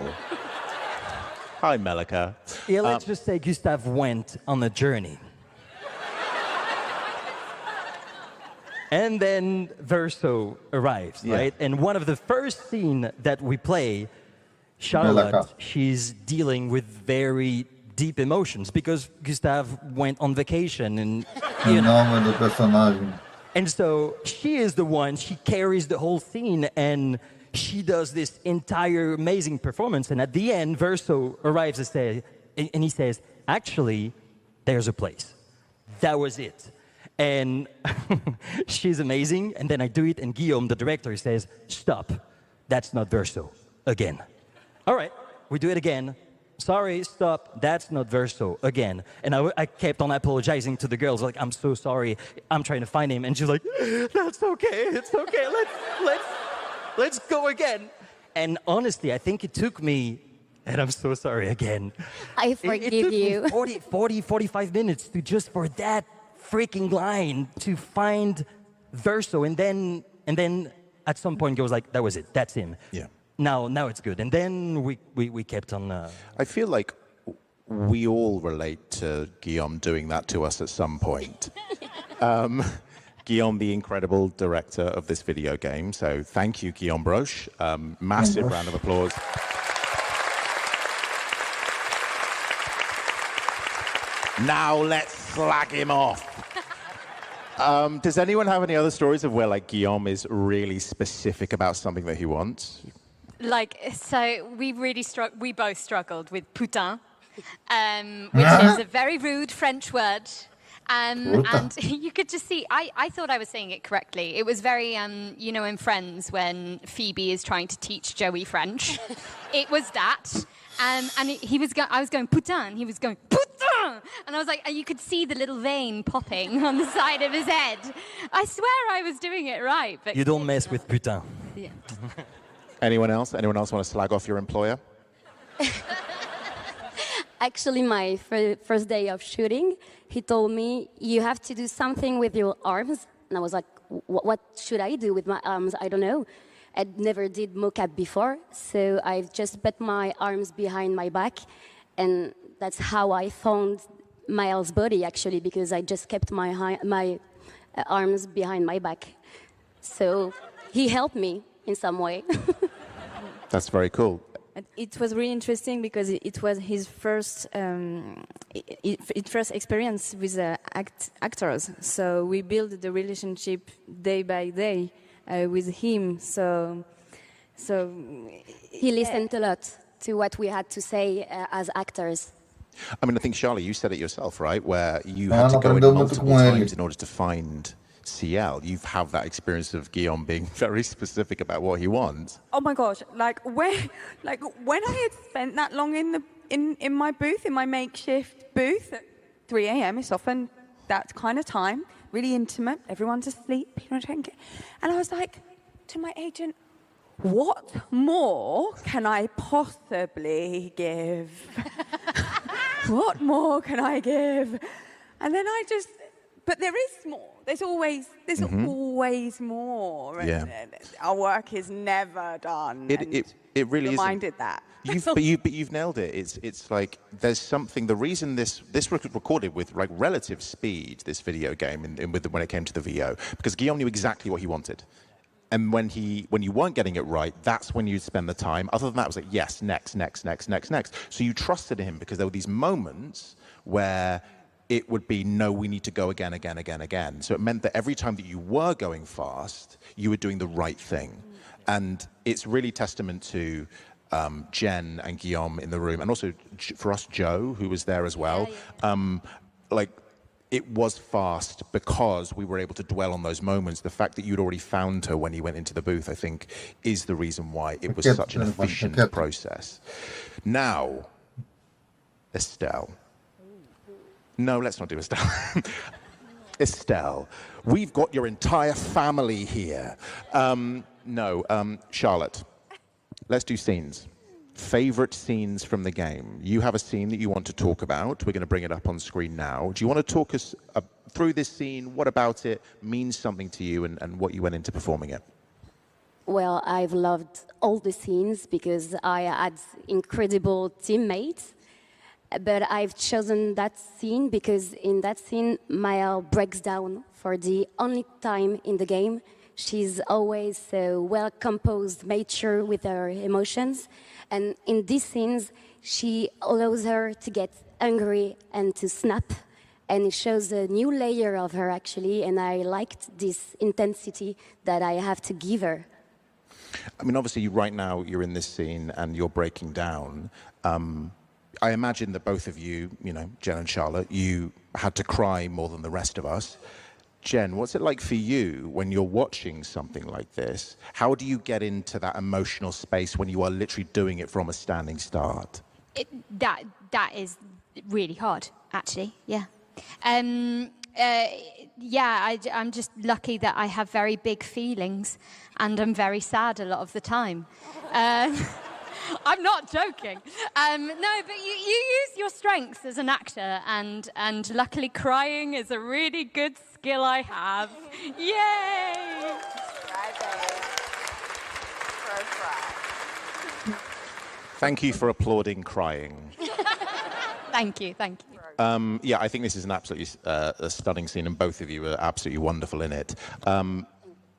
S4: Hi, Melika.
S1: Yeah, let's just say Gustav went on a journey. And then Verso arrives, right? And one of the first scene that we play, Charlotte, she's dealing with very deep emotions because Gustav went on vacation and, you know. And so she is the one, she carries the whole scene and she does this entire amazing performance. And at the end, Verso arrives and he says, actually, there's a place. That was it. And she's amazing. And then I do it and Guillaume, the director, says, stop. That's not Verso. Again. All right, we do it again. Sorry, stop, that's not Verso, again. And I kept on apologizing to the girls, like, I'm so sorry, I'm trying to find him. And she's like, that's okay, it's okay, let's go again. And honestly, I think it took me, and I'm so sorry again.
S7: I forgive
S1: it took
S7: you.
S1: me 45 minutes to just for that freaking line to find Verso. And then at some point, he was like, that was it, that's him.
S4: Yeah.
S1: Now it's good. And then we kept on...
S4: I feel like we all relate to Guillaume doing that to us at some point. Guillaume, the incredible director of this video game. So thank you, Guillaume Broche. Massive round of applause. Now let's slag him off. Does anyone have any other stories of where like Guillaume is really specific about something that he wants?
S6: So we both struggled with putain, which is a very rude French word. And you could just see, I thought I was saying it correctly. It was very, you know, in Friends when Phoebe is trying to teach Joey French. It was that. And I was going putain, he was going putain. And I was like, and you could see the little vein popping on the side of his head. I swear I was doing it right. But
S1: you don't mess with putain.
S6: Yeah.
S4: Anyone else? Anyone else want to slag off your employer?
S7: Actually, my first day of shooting, he told me, you have to do something with your arms. And I was like, what should I do with my arms? I don't know. I never did mocap before, so I just put my arms behind my back. And that's how I found Miles' body, actually, because I just kept my arms behind my back. So he helped me in some way.
S4: That's very cool.
S5: It was really interesting because it was his first experience with actors. So we built the relationship day by day with him. So
S7: he listened a lot to what we had to say as actors.
S4: I mean, I think, Charlie, you said it yourself, right? Where you had to go in multiple times in order to find CL. You have that experience of Guillaume being very specific about what he wants.
S3: Oh my gosh! When I had spent that long in my booth, in my makeshift booth at 3 a.m. It's often that kind of time, really intimate. Everyone's asleep, and I was like to my agent, "What more can I possibly give? What more can I give?" And then but there is more. There's always more.
S4: Yeah.
S3: And our work is never done.
S4: It really is.
S3: Reminded that.
S4: But you've nailed it. It's like there's something. The reason this was recorded with like relative speed, this video game, when it came to the VO, because Guillaume knew exactly what he wanted. And when you weren't getting it right, that's when you'd spend the time. Other than that, it was like, yes, next. So you trusted him because there were these moments where it would be, no, we need to go again. So it meant that every time that you were going fast, you were doing the right thing. And it's really testament to Jen and Guillaume in the room, and also for us, Joe, who was there as well. It was fast because we were able to dwell on those moments. The fact that you'd already found her when you went into the booth, I think, is the reason why it was such an efficient process. Now, Estelle. No, let's not do Estelle. Estelle, we've got your entire family here. Charlotte, let's do scenes. favorite scenes from the game. You have a scene that you want to talk about. We're going to bring it up on screen now. Do you want to talk us through this scene? What about it means something to you and what you went into performing it?
S7: Well, I've loved all the scenes because I had incredible teammates. But I've chosen that scene because in that scene, Maya breaks down for the only time in the game. She's always so well composed, mature with her emotions. And in these scenes, she allows her to get angry and to snap. And it shows a new layer of her, actually. And I liked this intensity that I have to give her.
S4: I mean, obviously, right now, you're in this scene and you're breaking down. I imagine that both of you, Jen and Charlotte, you had to cry more than the rest of us. Jen, what's it like for you when you're watching something like this? How do you get into that emotional space when you are literally doing it from a standing start?
S6: That is really hard, actually. Yeah. I'm just lucky that I have very big feelings, and I'm very sad a lot of the time. I'm not joking. No, but you use your strengths as an actor, and luckily crying is a really good skill I have. Yay!
S4: Thank you for applauding crying.
S6: Thank you.
S4: Yeah, I think this is an absolutely a stunning scene, and both of you are absolutely wonderful in it.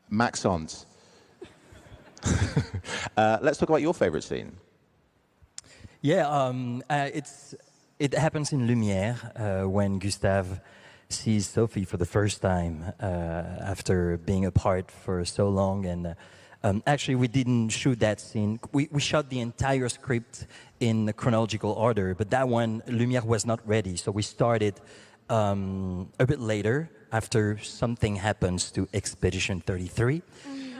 S4: Maxence, let's talk about your favorite scene.
S1: Yeah, it happens in Lumière when Gustave sees Sophie for the first time after being apart for so long. And actually, we didn't shoot that scene. We shot the entire script in chronological order, but that one, Lumière was not ready. So we started a bit later after something happens to Expedition 33.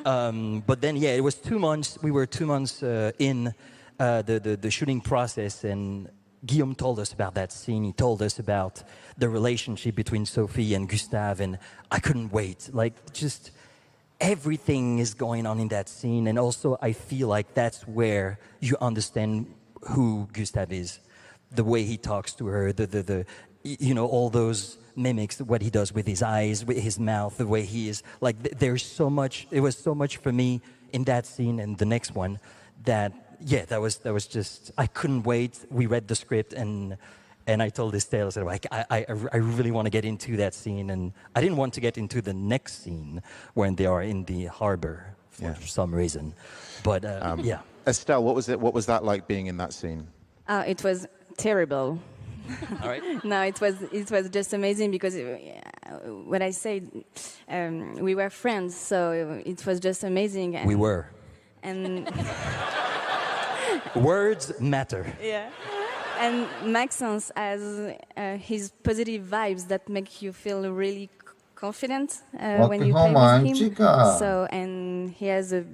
S1: But then, yeah, it was 2 months. We were 2 months in the shooting process, and Guillaume told us about that scene. He told us about the relationship between Sophie and Gustave, and I couldn't wait. Like, just everything is going on in that scene, and also I feel like that's where you understand who Gustave is, the way he talks to her, all those mimics, what he does with his eyes, with his mouth, the way he is. Like, there's so much. It was so much for me in that scene and the next one that. Yeah, that was just, I couldn't wait. We read the script, and I told Estelle, I said, I really want to get into that scene, and I didn't want to get into the next scene when they are in the harbor for some reason. But yeah.
S4: Estelle, what was that like being in that scene?
S5: It was terrible.
S1: All right.
S5: No, it was just amazing because what I said, we were friends, so it was just amazing.
S1: We were.
S5: And
S1: words matter.
S5: Yeah. And Maxence has his positive vibes that make you feel really confident when you play with him. So, and he has a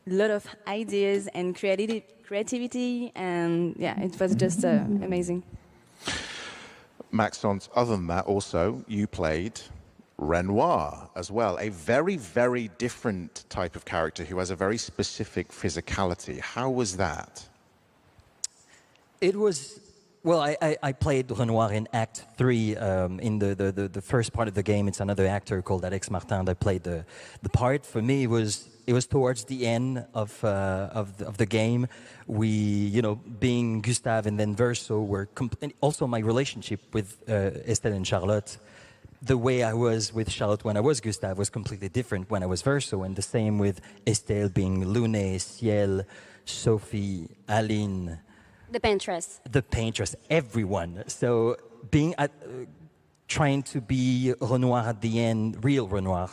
S5: lot of ideas and creativity, and yeah, it was just amazing.
S4: Maxence, other than that, also, you played Renoir as well, a very, very different type of character who has a very specific physicality. How was that?
S1: It was, well, I played Renoir in Act 3 in the first part of the game. It's another actor called Alex Martin that played the part. For me, it was towards the end of the game. We, being Gustave and then Verso, were also my relationship with Estelle and Charlotte. The way I was with Charlotte when I was Gustave was completely different when I was Verso, and the same with Estelle being Lune, Ciel, Sophie, Aline.
S7: The paintress,
S1: everyone. So being trying to be Renoir at the end, real Renoir,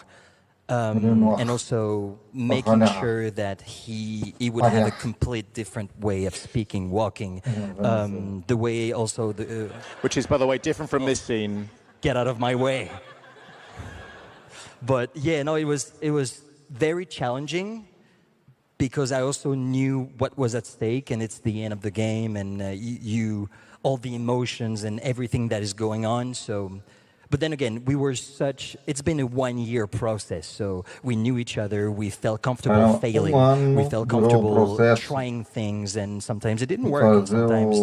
S1: and also making sure that he would have a complete different way of speaking, walking, the way also
S4: which is, by the way, different from this scene.
S1: Get out of my way. But yeah, no, it was very challenging because I also knew what was at stake, and it's the end of the game, and all the emotions and everything that is going on. So, But then again, it's been a 1 year process, so we knew each other, we felt comfortable failing, we felt comfortable trying things, and sometimes it didn't work, and sometimes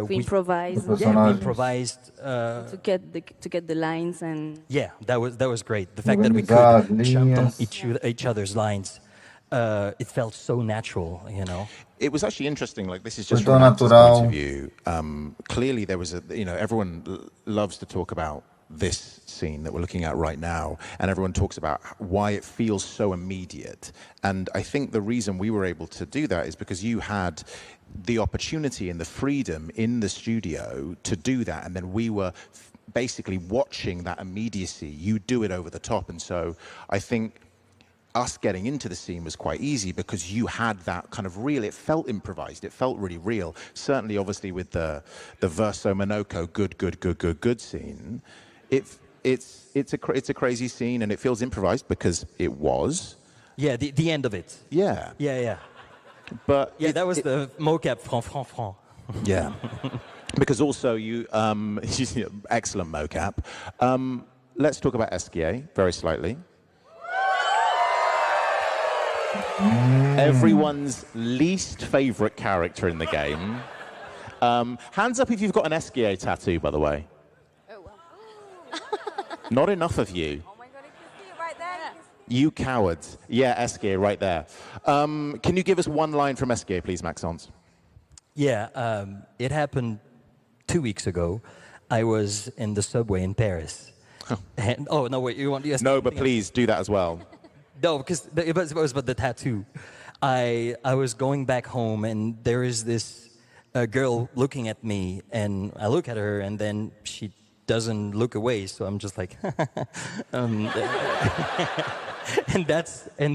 S5: we improvised.
S1: We improvised.
S5: To get the lines and.
S1: Yeah, that was great. The fact that we could jump on each other's lines, it felt so natural, you know.
S4: It was actually interesting. Like, this is just from an actor's point of view. Clearly, there was everyone loves to talk about this scene that we're looking at right now, and everyone talks about why it feels so immediate. And I think the reason we were able to do that is because you had the opportunity and the freedom in the studio to do that, and then we were basically watching that immediacy. You do it over the top, and so I think us getting into the scene was quite easy because you had that kind of real, it felt improvised, it felt really real. Certainly, obviously, with the Verso Monoko good scene, it's a crazy scene, and it feels improvised because it was.
S1: Yeah, the end of it.
S4: Yeah.
S1: Yeah.
S4: But
S1: yeah, that was the mocap franc.
S4: Yeah. Because also you excellent mocap. Let's talk about Esquier very slightly. Everyone's least favorite character in the game. Hands up if you've got an Esquier tattoo, by the way.
S11: Oh, well.
S4: Not enough of you.
S11: Oh my God, you can see it right there.
S4: You cowards. Yeah, Esquier, right there. Can you give us one line from Esquier, please, Maxence?
S1: Yeah, it happened 2 weeks ago. I was in the subway in Paris. And, oh, no, wait, you want to...
S4: No, but please do that as well.
S1: No, because it was about the tattoo. I was going back home, and there is this girl looking at me, and I look at her, and then she doesn't look away, so I'm just like... and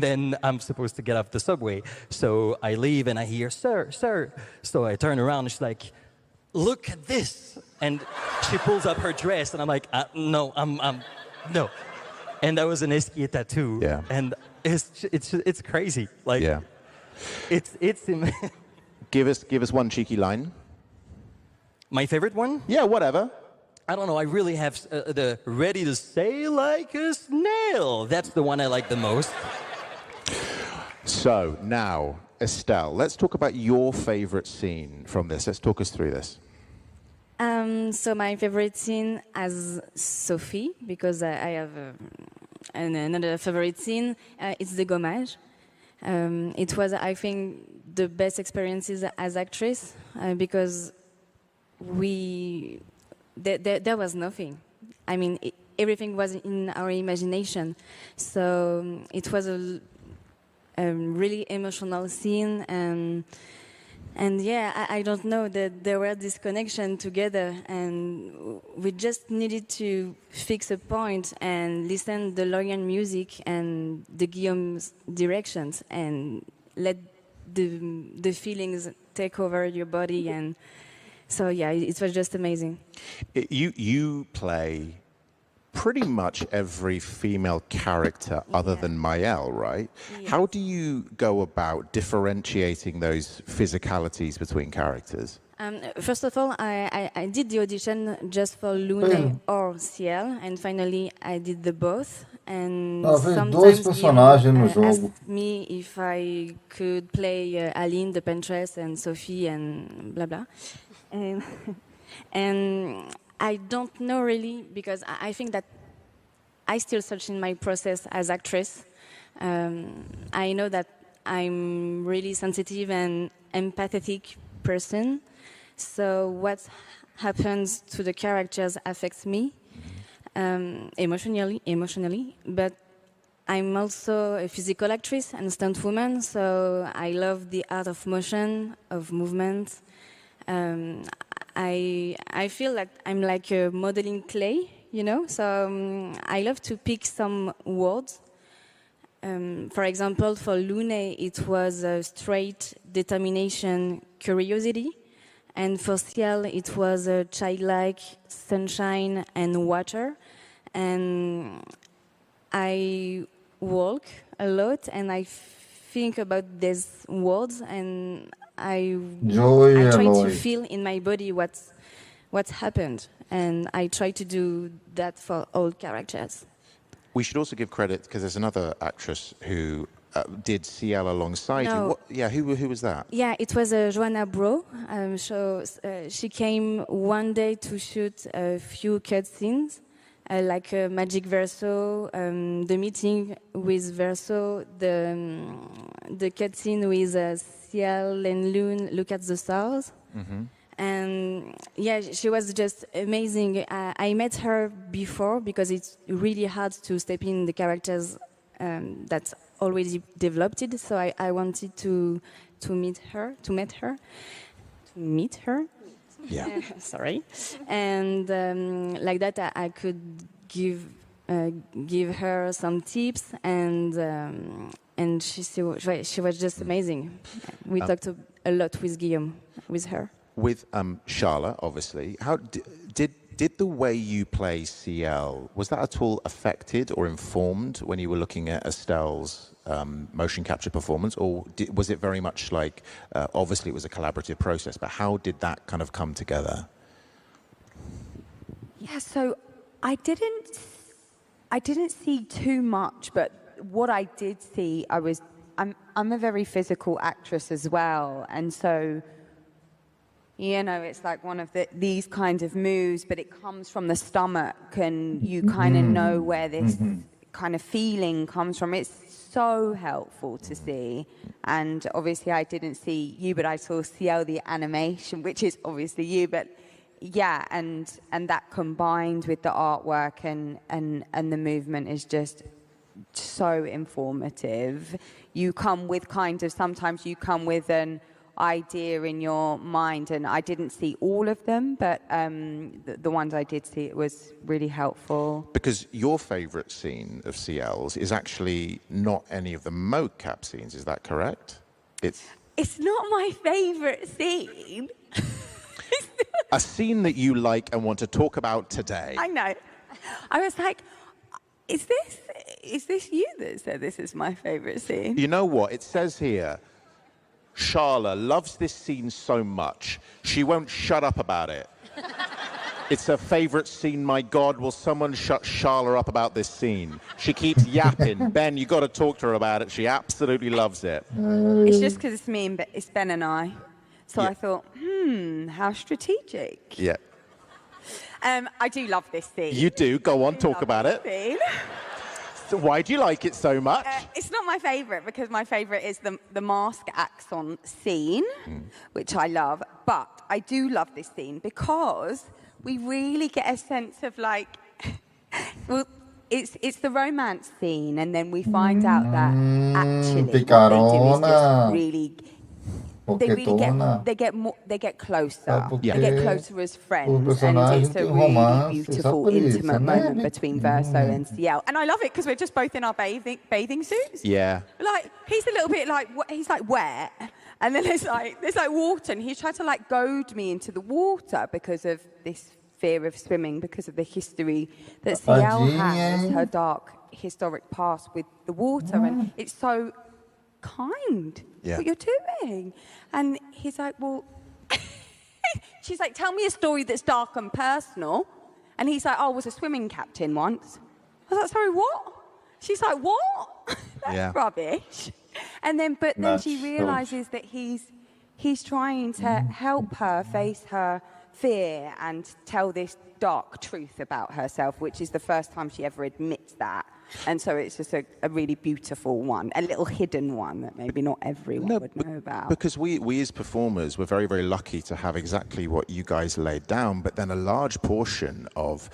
S1: then I'm supposed to get off the subway. So I leave, and I hear, sir. So I turn around, and she's like, look at this. And she pulls up her dress, and I'm like, no, no. And that was an Esquier tattoo.
S4: Yeah.
S1: And it's crazy. Like,
S4: yeah.
S1: It's
S4: Give us one cheeky line.
S1: My favorite one?
S4: Yeah, whatever.
S1: I don't know. I really have the ready to say like a snail. That's the one I like the most.
S4: So now, Estelle, let's talk about your favorite scene from this. Let's talk us through this.
S5: So my favorite scene as Sophie, because I have another favorite scene. It's the gommage. It was, I think, the best experiences as actress because there was nothing. I mean, everything was in our imagination. So it was a really emotional scene. And yeah, I don't know, that there were this connection together, and we just needed to fix a point and listen the Lorian music and the Guillaume's directions and let the feelings take over your body. And so yeah, it was just amazing.
S4: You play pretty much every female character other than Maëlle, right?
S5: Yes.
S4: How do you go about differentiating those physicalities between characters?
S5: First of all, I did the audition just for Lune or Ciel, and finally I did the both. And sometimes Guillaume asked me if I could play Aline, the Pentress, and Sophie, and blah blah. And I don't know really, because I think that I still search in my process as actress. I know that I'm really sensitive and empathetic person. So what happens to the characters affects me emotionally. But I'm also a physical actress and stunt woman, so I love the art of motion, of movement. I feel like I'm like a modeling clay, you know? So I love to pick some words. For example, for Lune, it was straight determination, curiosity. And for Ciel, it was childlike, sunshine, and water. And I walk a lot, and I think about these words, and I try to feel in my body what what's happened, and I try to do that for all characters.
S4: We should also give credit because there's another actress who did CL alongside
S5: No.
S4: you. Who was that?
S5: Yeah, it was Joanna Bro. She came one day to shoot a few cut scenes, like Magic Verso, the meeting with Verso, the cut scene with Ciel and Loon look at the stars.
S4: Mm-hmm.
S5: And yeah, she was just amazing. I met her before because it's really hard to step in the characters that's already developed it. So I wanted to meet her.
S4: Yeah.
S5: Sorry. And like that, I could give her some tips, and she was just amazing. We talked a lot with Guillaume, with her.
S4: With Charlotte, obviously, how did the way you play CL, was that at all affected or informed when you were looking at Estelle's motion capture performance, or was it very much like, obviously it was a collaborative process, but how did that kind of come together?
S3: Yeah, so I didn't see too much, but what I did see, I'm a very physical actress as well, and so, you know, it's like one of these kinds of moves, but it comes from the stomach, and you kind of know where this kind of feeling comes from. It's so helpful to see. And obviously I didn't see you, but I saw Ciel, the animation, which is obviously you, but yeah, and that combined with the artwork and the movement is just so informative. You come with sometimes you come with an idea in your mind, and I didn't see all of them, but the ones I did see, it was really helpful.
S4: Because your favourite scene of CL's is actually not any of the mocap scenes, is that correct?
S3: It's not my favourite scene.
S4: A scene that you like and want to talk about today.
S3: I know. I was like, is this you that said this is my favourite scene?
S4: You know what? It says here, Charla loves this scene so much, she won't shut up about it. It's her favourite scene, my God, will someone shut Charla up about this scene? She keeps yapping. Ben, you got to talk to her about it. She absolutely loves it.
S3: It's just because it's me and it's Ben and I. So
S4: Yeah.
S3: I thought, how strategic.
S4: Yeah.
S3: I do love this scene.
S4: You do. Go on, talk about it.
S3: Scene.
S4: So why do you like it so much?
S3: It's not my favourite because my favourite is the mask axon scene, which I love. But I do love this scene because we really get a sense of like, well, it's the romance scene, and then we find out that actually what they do is just really. They get closer.
S2: Yeah.
S3: They get closer as friends, and it's a really beautiful, intimate moment between Verso and Ciel. And I love it because we're just both in our bathing suits.
S4: Yeah.
S3: Like he's a little bit like he's like wet, and then there's like water, and he's trying to like goad me into the water because of this fear of swimming, because of the history that Ciel has, her dark historic past with the water, and it's so kind what you're doing. And he's like, well, she's like, tell me a story that's dark and personal. And he's like, I was a swimming captain once. I was like, sorry, what? She's like, what? That's rubbish. And then, but then she realizes that he's trying to help her face her fear and tell this dark truth about herself, which is the first time she ever admits that. And so it's just a really beautiful one, a little hidden one that maybe not everyone would know about.
S4: Because we as performers, we're very, very lucky to have exactly what you guys laid down, but then a large portion of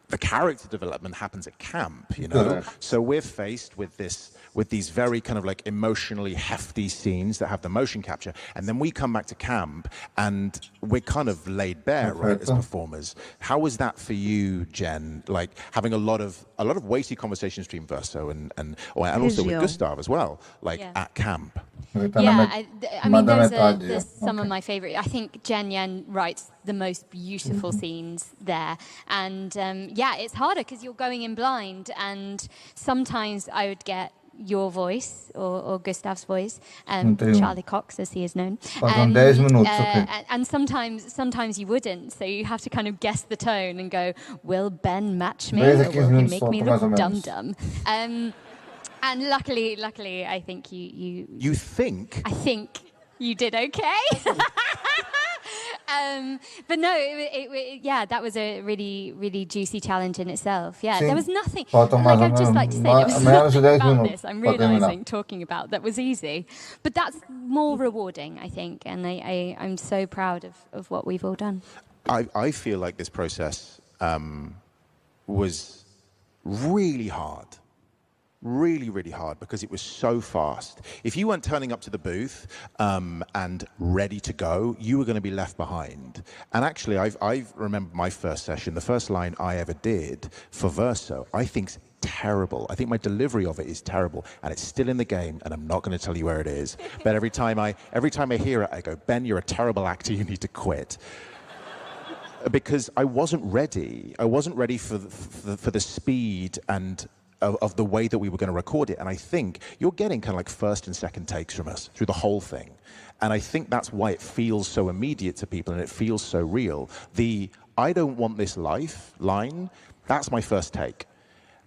S4: the character development happens at camp, you know? So we're faced with these very kind of like emotionally hefty scenes that have the motion capture, and then we come back to camp and we're kind of laid bare, right, as performers. How was that for you, Jen? Like having a lot of weighty conversations between Verso and also with Gustav as well, like at camp.
S6: Yeah, I mean, there's some of my favourite. I think Jen Yen writes the most beautiful scenes there. And yeah, it's harder because you're going in blind. And sometimes I would get your voice or Gustav's voice,
S2: 31.
S6: Charlie Cox, as he is known.
S2: Faltam 10 minutos, ok.
S6: And sometimes you wouldn't, so you have to kind of guess the tone and go, will Ben match me,
S2: 10 a
S6: or
S2: 15
S6: will he
S2: minutos
S6: make me
S2: falta mais ou
S6: look
S2: menos.
S6: dum-dum? And luckily, I think you...
S4: You think?
S6: I think you did okay. But no, yeah, that was a really, really juicy challenge in itself. Yeah,
S2: Sim.
S6: there was nothing,
S2: Faltam mais
S6: like
S2: ou
S6: I'd just
S2: menos
S6: like to say, there was
S2: menos de 10
S6: nothing about
S2: minutos
S6: this I'm
S2: para terminar.
S6: realising, talking about, that was easy. But that's more rewarding, I think, and I'm so proud of what we've all done.
S4: I feel like this process was really hard. Really, really hard because it was so fast. If you weren't turning up to the booth and ready to go, you were going to be left behind. And actually, I remember my first session, the first line I ever did for Verso, I think's terrible. I think my delivery of it is terrible, and it's still in the game, and I'm not going to tell you where it is. But every time I hear it, I go, Ben, you're a terrible actor, you need to quit. Because I wasn't ready. I wasn't ready for the speed and of the way that we were going to record it. And I think you're getting kind of like first and second takes from us through the whole thing. And I think that's why it feels so immediate to people and it feels so real. The I don't want this life line, that's my first take.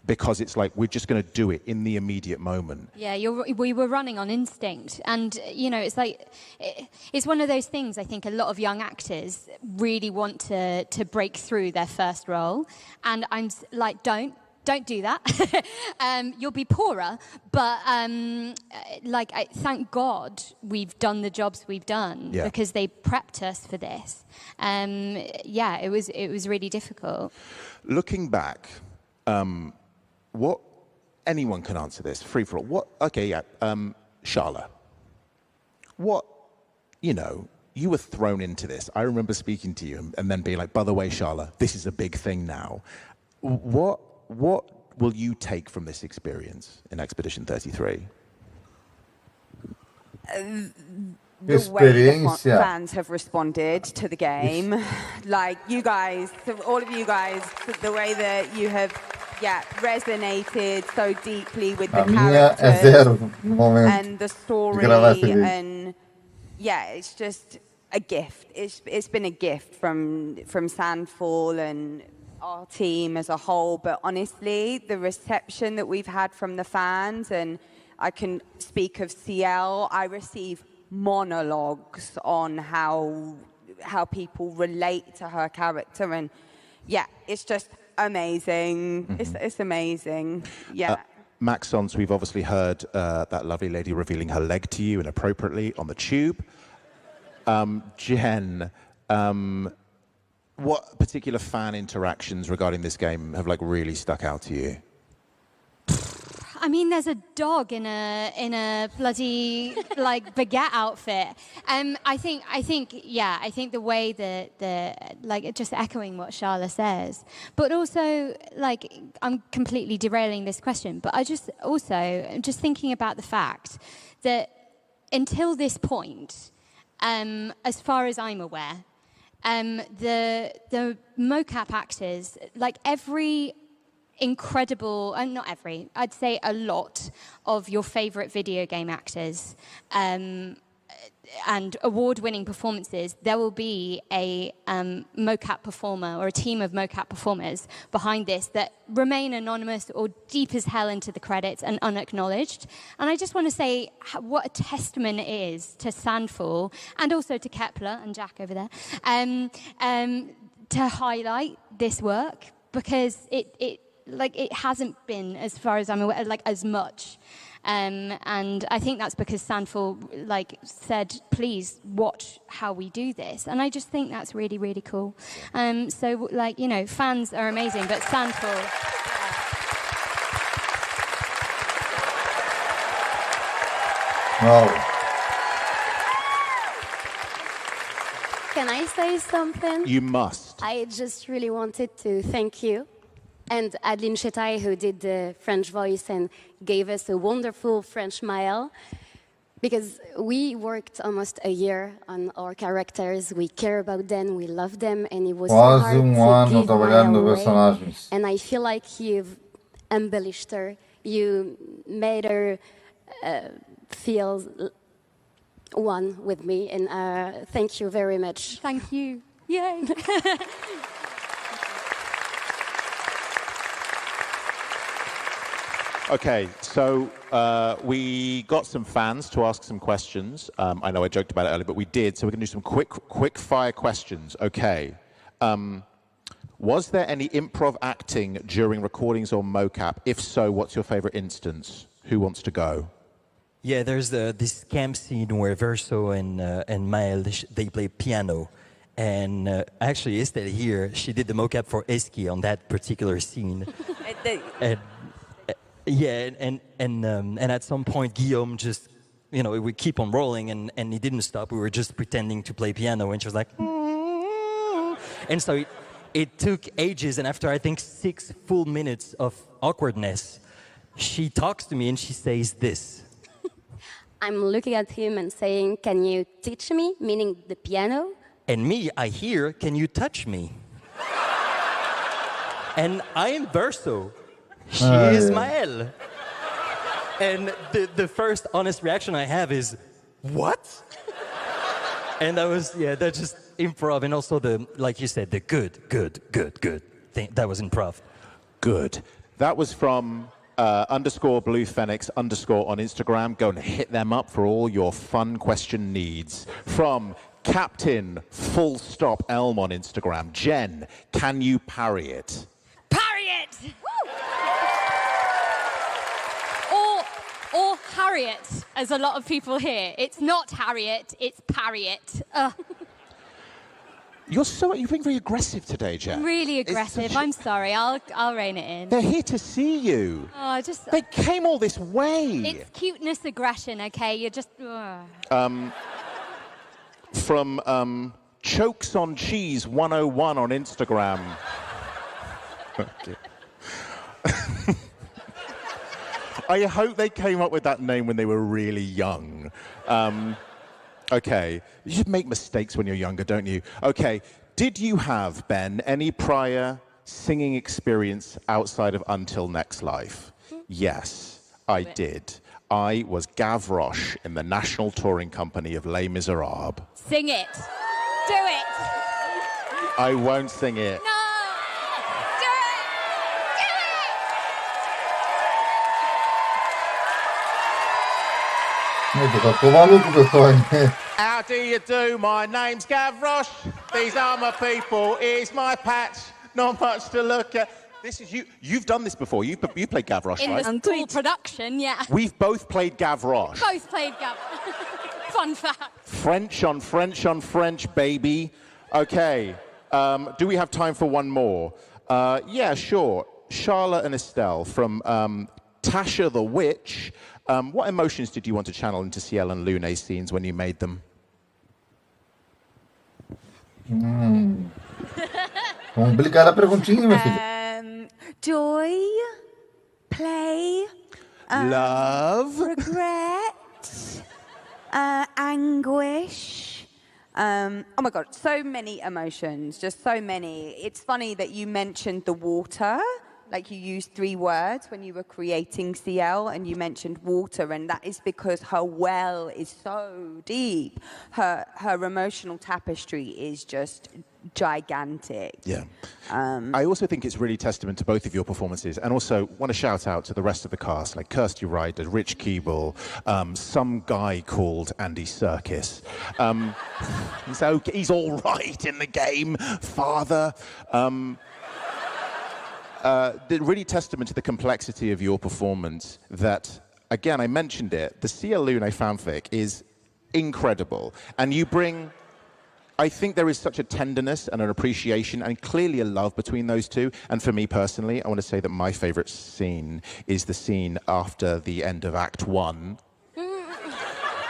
S4: Because it's like, we're just going to do it in the immediate moment.
S6: Yeah, we were running on instinct. And, you know, it's like, it's one of those things, I think a lot of young actors really want to break through their first role. And I'm like, don't do that. You'll be poorer. But thank God we've done the jobs we've done because they prepped us for this. Yeah, it was really difficult.
S4: Looking back, what anyone can answer this, free for all. What? Okay, yeah. Charla. What? You know, you were thrown into this. I remember speaking to you and then being like, by the way, Charla, this is a big thing now. What will you take from this experience in Expedition 33?
S3: The way the fans have responded to the game. Like, you guys, all of you guys, the way that you have, resonated so deeply with the characters and the story, and it's just a gift. It's been a gift from Sandfall and our team as a whole, but honestly, the reception that we've had from the fans, and I can speak of CL, I receive monologues on how people relate to her character, and it's just amazing. Mm-hmm. It's amazing.
S4: Maxence, we've obviously heard that lovely lady revealing her leg to you inappropriately on the tube. Jen, what particular fan interactions regarding this game have really stuck out to you?
S6: I mean, there's a dog in a bloody baguette outfit. I think the way that just echoing what Charla says, but also I'm completely derailing this question, but I'm just thinking about the fact that until this point, as far as I'm aware, the mocap actors, every incredible, not every, I'd say a lot of your favorite video game actors and award-winning performances, there will be a mocap performer or a team of mocap performers behind this that remain anonymous or deep as hell into the credits and unacknowledged. And I just want to say what a testament it is to Sandfall and also to Kepler and Jack over there to highlight this work, because it hasn't been, as far as I'm aware, as much. And I think that's because Sandfall said, please watch how we do this. And I just think that's really, really cool. So fans are amazing, but Sandfall.
S2: Wow.
S7: Can I say something?
S4: You must.
S7: I just really wanted to thank you and Adeline Chetaille, who did the French voice and gave us a wonderful French mile, because we worked almost a year on our characters. We care about them, we love them, and it was so hard to give Maya away. And I feel like you've embellished her, you made her feel one with me, and thank you very much.
S6: Thank you. Yay.
S4: Okay, so we got some fans to ask some questions. I know I joked about it earlier, but we did. So we're going to do some quick fire questions. Okay. Was there any improv acting during recordings or mocap? If so, what's your favorite instance? Who wants to go?
S1: Yeah, there's this camp scene where Verso and Mael, they play piano. And actually, Estelle here, she did the mocap for Eski on that particular scene. And at some point, Guillaume just, we keep on rolling, and he didn't stop. We were just pretending to play piano, and she was like, and so it took ages, and after I think 6 full minutes of awkwardness, she talks to me and she says this.
S7: I'm looking at him and saying, "Can you teach me?" Meaning the piano.
S1: And me, I hear, "Can you touch me?" And I am Verso. She is Mael. And the first honest reaction I have is, what? And that's just improv. And also like you said, the good thing, that was improv.
S4: Good. That was from _Blue Phoenix_ on Instagram. Go and hit them up for all your fun question needs. From Captain Elm on Instagram. Jen, can you parry it?
S6: Parry it! Or Harriet, as a lot of people hear. It's not Harriet, it's parry it.
S4: You're being very aggressive today, Jen.
S6: Really aggressive. I'm sorry. I'll rein it in.
S4: They're here to see you. They came all this way.
S6: It's cuteness aggression, okay? You're just.
S4: From Chokes on Cheese 101 on Instagram. Okay. I hope they came up with that name when they were really young. Okay, you should make mistakes when you're younger, don't you? Okay, did you have, Ben, any prior singing experience outside of Until Next Life? Yes, I did. I was Gavroche in the national touring company of Les Miserables.
S6: Sing it. Do it.
S4: I won't sing it.
S6: No.
S4: How do you do? My name's Gavroche. These are my people. Here's my patch. Not much to look at. This is you. You've done this before. You played Gavroche, right?
S6: In the full production, yeah.
S4: We've both played Gavroche.
S6: Both played Gavroche. Fun fact.
S4: French on French on French, baby. Okay. Do we have time for one more? Yeah, sure. Charlotte and Estelle from Tasha the Witch. What emotions did you want to channel into Ciel and Lune's scenes when you made them?
S2: Complicada perguntinha, meu filho.
S3: Joy, play,
S4: love,
S3: regret, anguish. Oh my God, so many emotions, just so many. It's funny that you mentioned the water. Like you used 3 words when you were creating Ciel, and you mentioned water, and that is because her well is so deep. Her emotional tapestry is just gigantic.
S4: Yeah. I also think it's really testament to both of your performances, and also want to shout out to the rest of the cast, like Kirsty Ryder, Rich Keeble, some guy called Andy Serkis. He's all right in the game, father. Really testament to the complexity of your performance that, again, I mentioned it, the Ciel Lune fanfic is incredible. And you bring, I think there is such a tenderness and an appreciation and clearly a love between those two. And for me personally, I want to say that my favorite scene is the scene after the end of Act 1.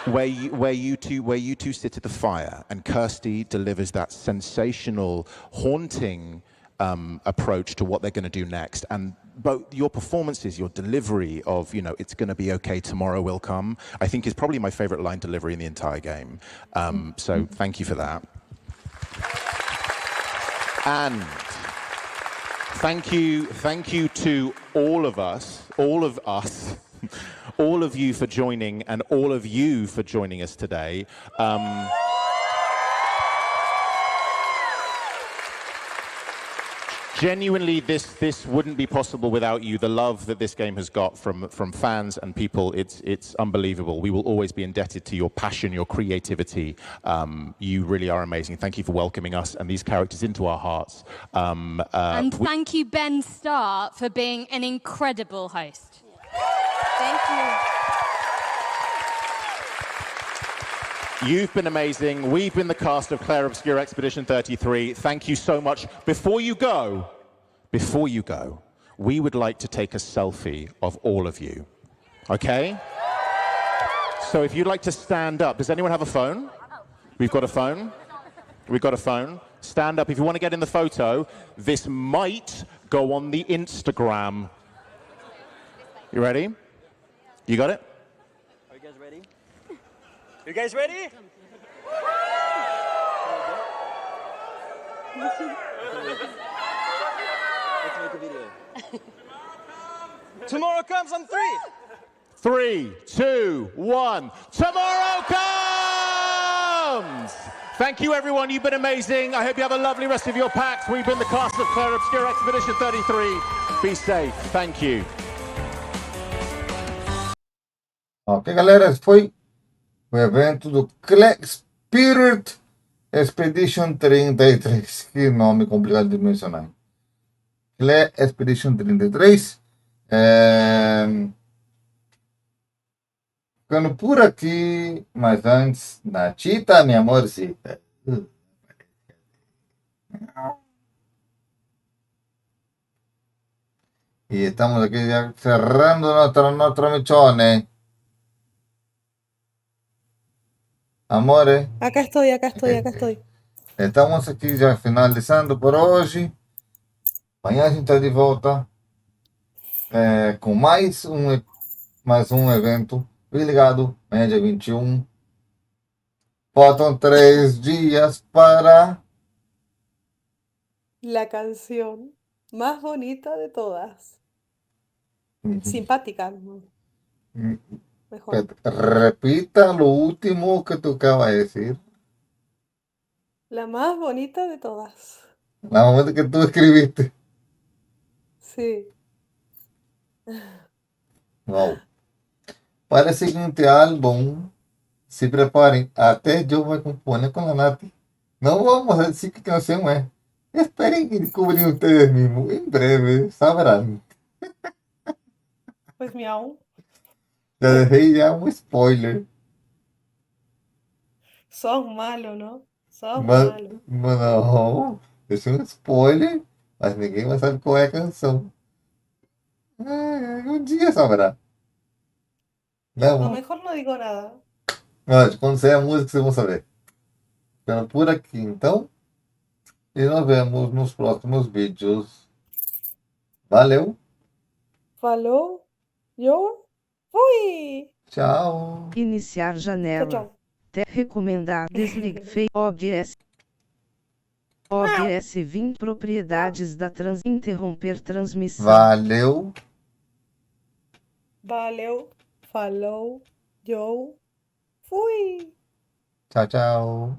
S4: Where you two sit at the fire and Kirsty delivers that sensational, haunting approach to what they're going to do next, and both your performances, your delivery of, it's going to be okay, tomorrow will come, I think is probably my favorite line delivery in the entire game. So thank you for that. And Thank you to all of us, all of you for joining, and all of you for joining us today. Genuinely, this wouldn't be possible without you. The love that this game has got from fans and people, it's unbelievable. We will always be indebted to your passion, your creativity. You really are amazing. Thank you for welcoming us and these characters into our hearts.
S6: And thank you, Ben Starr, for being an incredible host.
S11: Thank you.
S4: You've been amazing. We've been the cast of Lair Obscur Expedition 33. Thank you so much. Before you go, we would like to take a selfie of all of you. Okay? So if you'd like to stand up. Does anyone have a phone? We've got a phone. We've got a phone. Stand up. If you want to get in the photo, this might go on the Instagram. You ready? You got it?
S1: Are you guys ready? You guys ready? Let's make a video. Tomorrow comes on 3.
S4: 3, 2, 1. Tomorrow comes! Thank you, everyone. You've been amazing. I hope you have a lovely rest of your packs. We've been the cast of Lair Obscur Expedition 33. Be safe. Thank you.
S2: Ok, galera, esse foi o evento do Spirit Expedition 33. Que nome complicado de mencionar. Lair Expedition 33. Ficando por aqui, mas antes, Natita, minha amorcita. Y estamos aquí ya cerrando nuestro mechone. Amores.
S12: Acá estoy.
S2: Estamos aqui já finalizando por hoje. Amanhã a gente está de volta com mais um evento. Fique ligado, amanhã dia 21. Faltam 3 dias para
S12: La canción más bonita de todas. Simpática. Mejor.
S2: Repita lo último que tú acabas de decir.
S12: La más bonita de todas.
S2: La momento que tú escribiste.
S12: Sí.
S2: Wow. Para el siguiente álbum, se preparem. Até eu vou compor com a Nath. Não vamos decir que canção é. Esperem que descubrirem ustedes mismos. Em breve sabrán.
S12: Pues miau.
S2: Ya dejé ya un spoiler.
S12: Sos malo, ¿no? Sos
S2: Mas,
S12: malo.
S2: não, esse é um spoiler, mas ninguém vai saber qual é a canção. Um dia saberá.
S12: No,
S2: Não,
S12: mejor no digo nada.
S2: mas quando sair a música, vocês vão saber. Ficando por aqui, então. E nos vemos nos próximos vídeos. Valeu!
S12: Falou. Yo. Fui.
S2: Tchau!
S13: Iniciar janela.
S12: Tchau.
S13: Recomendar. Desligue. OBS. OBS 20 propriedades da interromper transmissão.
S2: Valeu!
S12: Valeu. Falou. Yo. Fui.
S2: Tchau, tchau!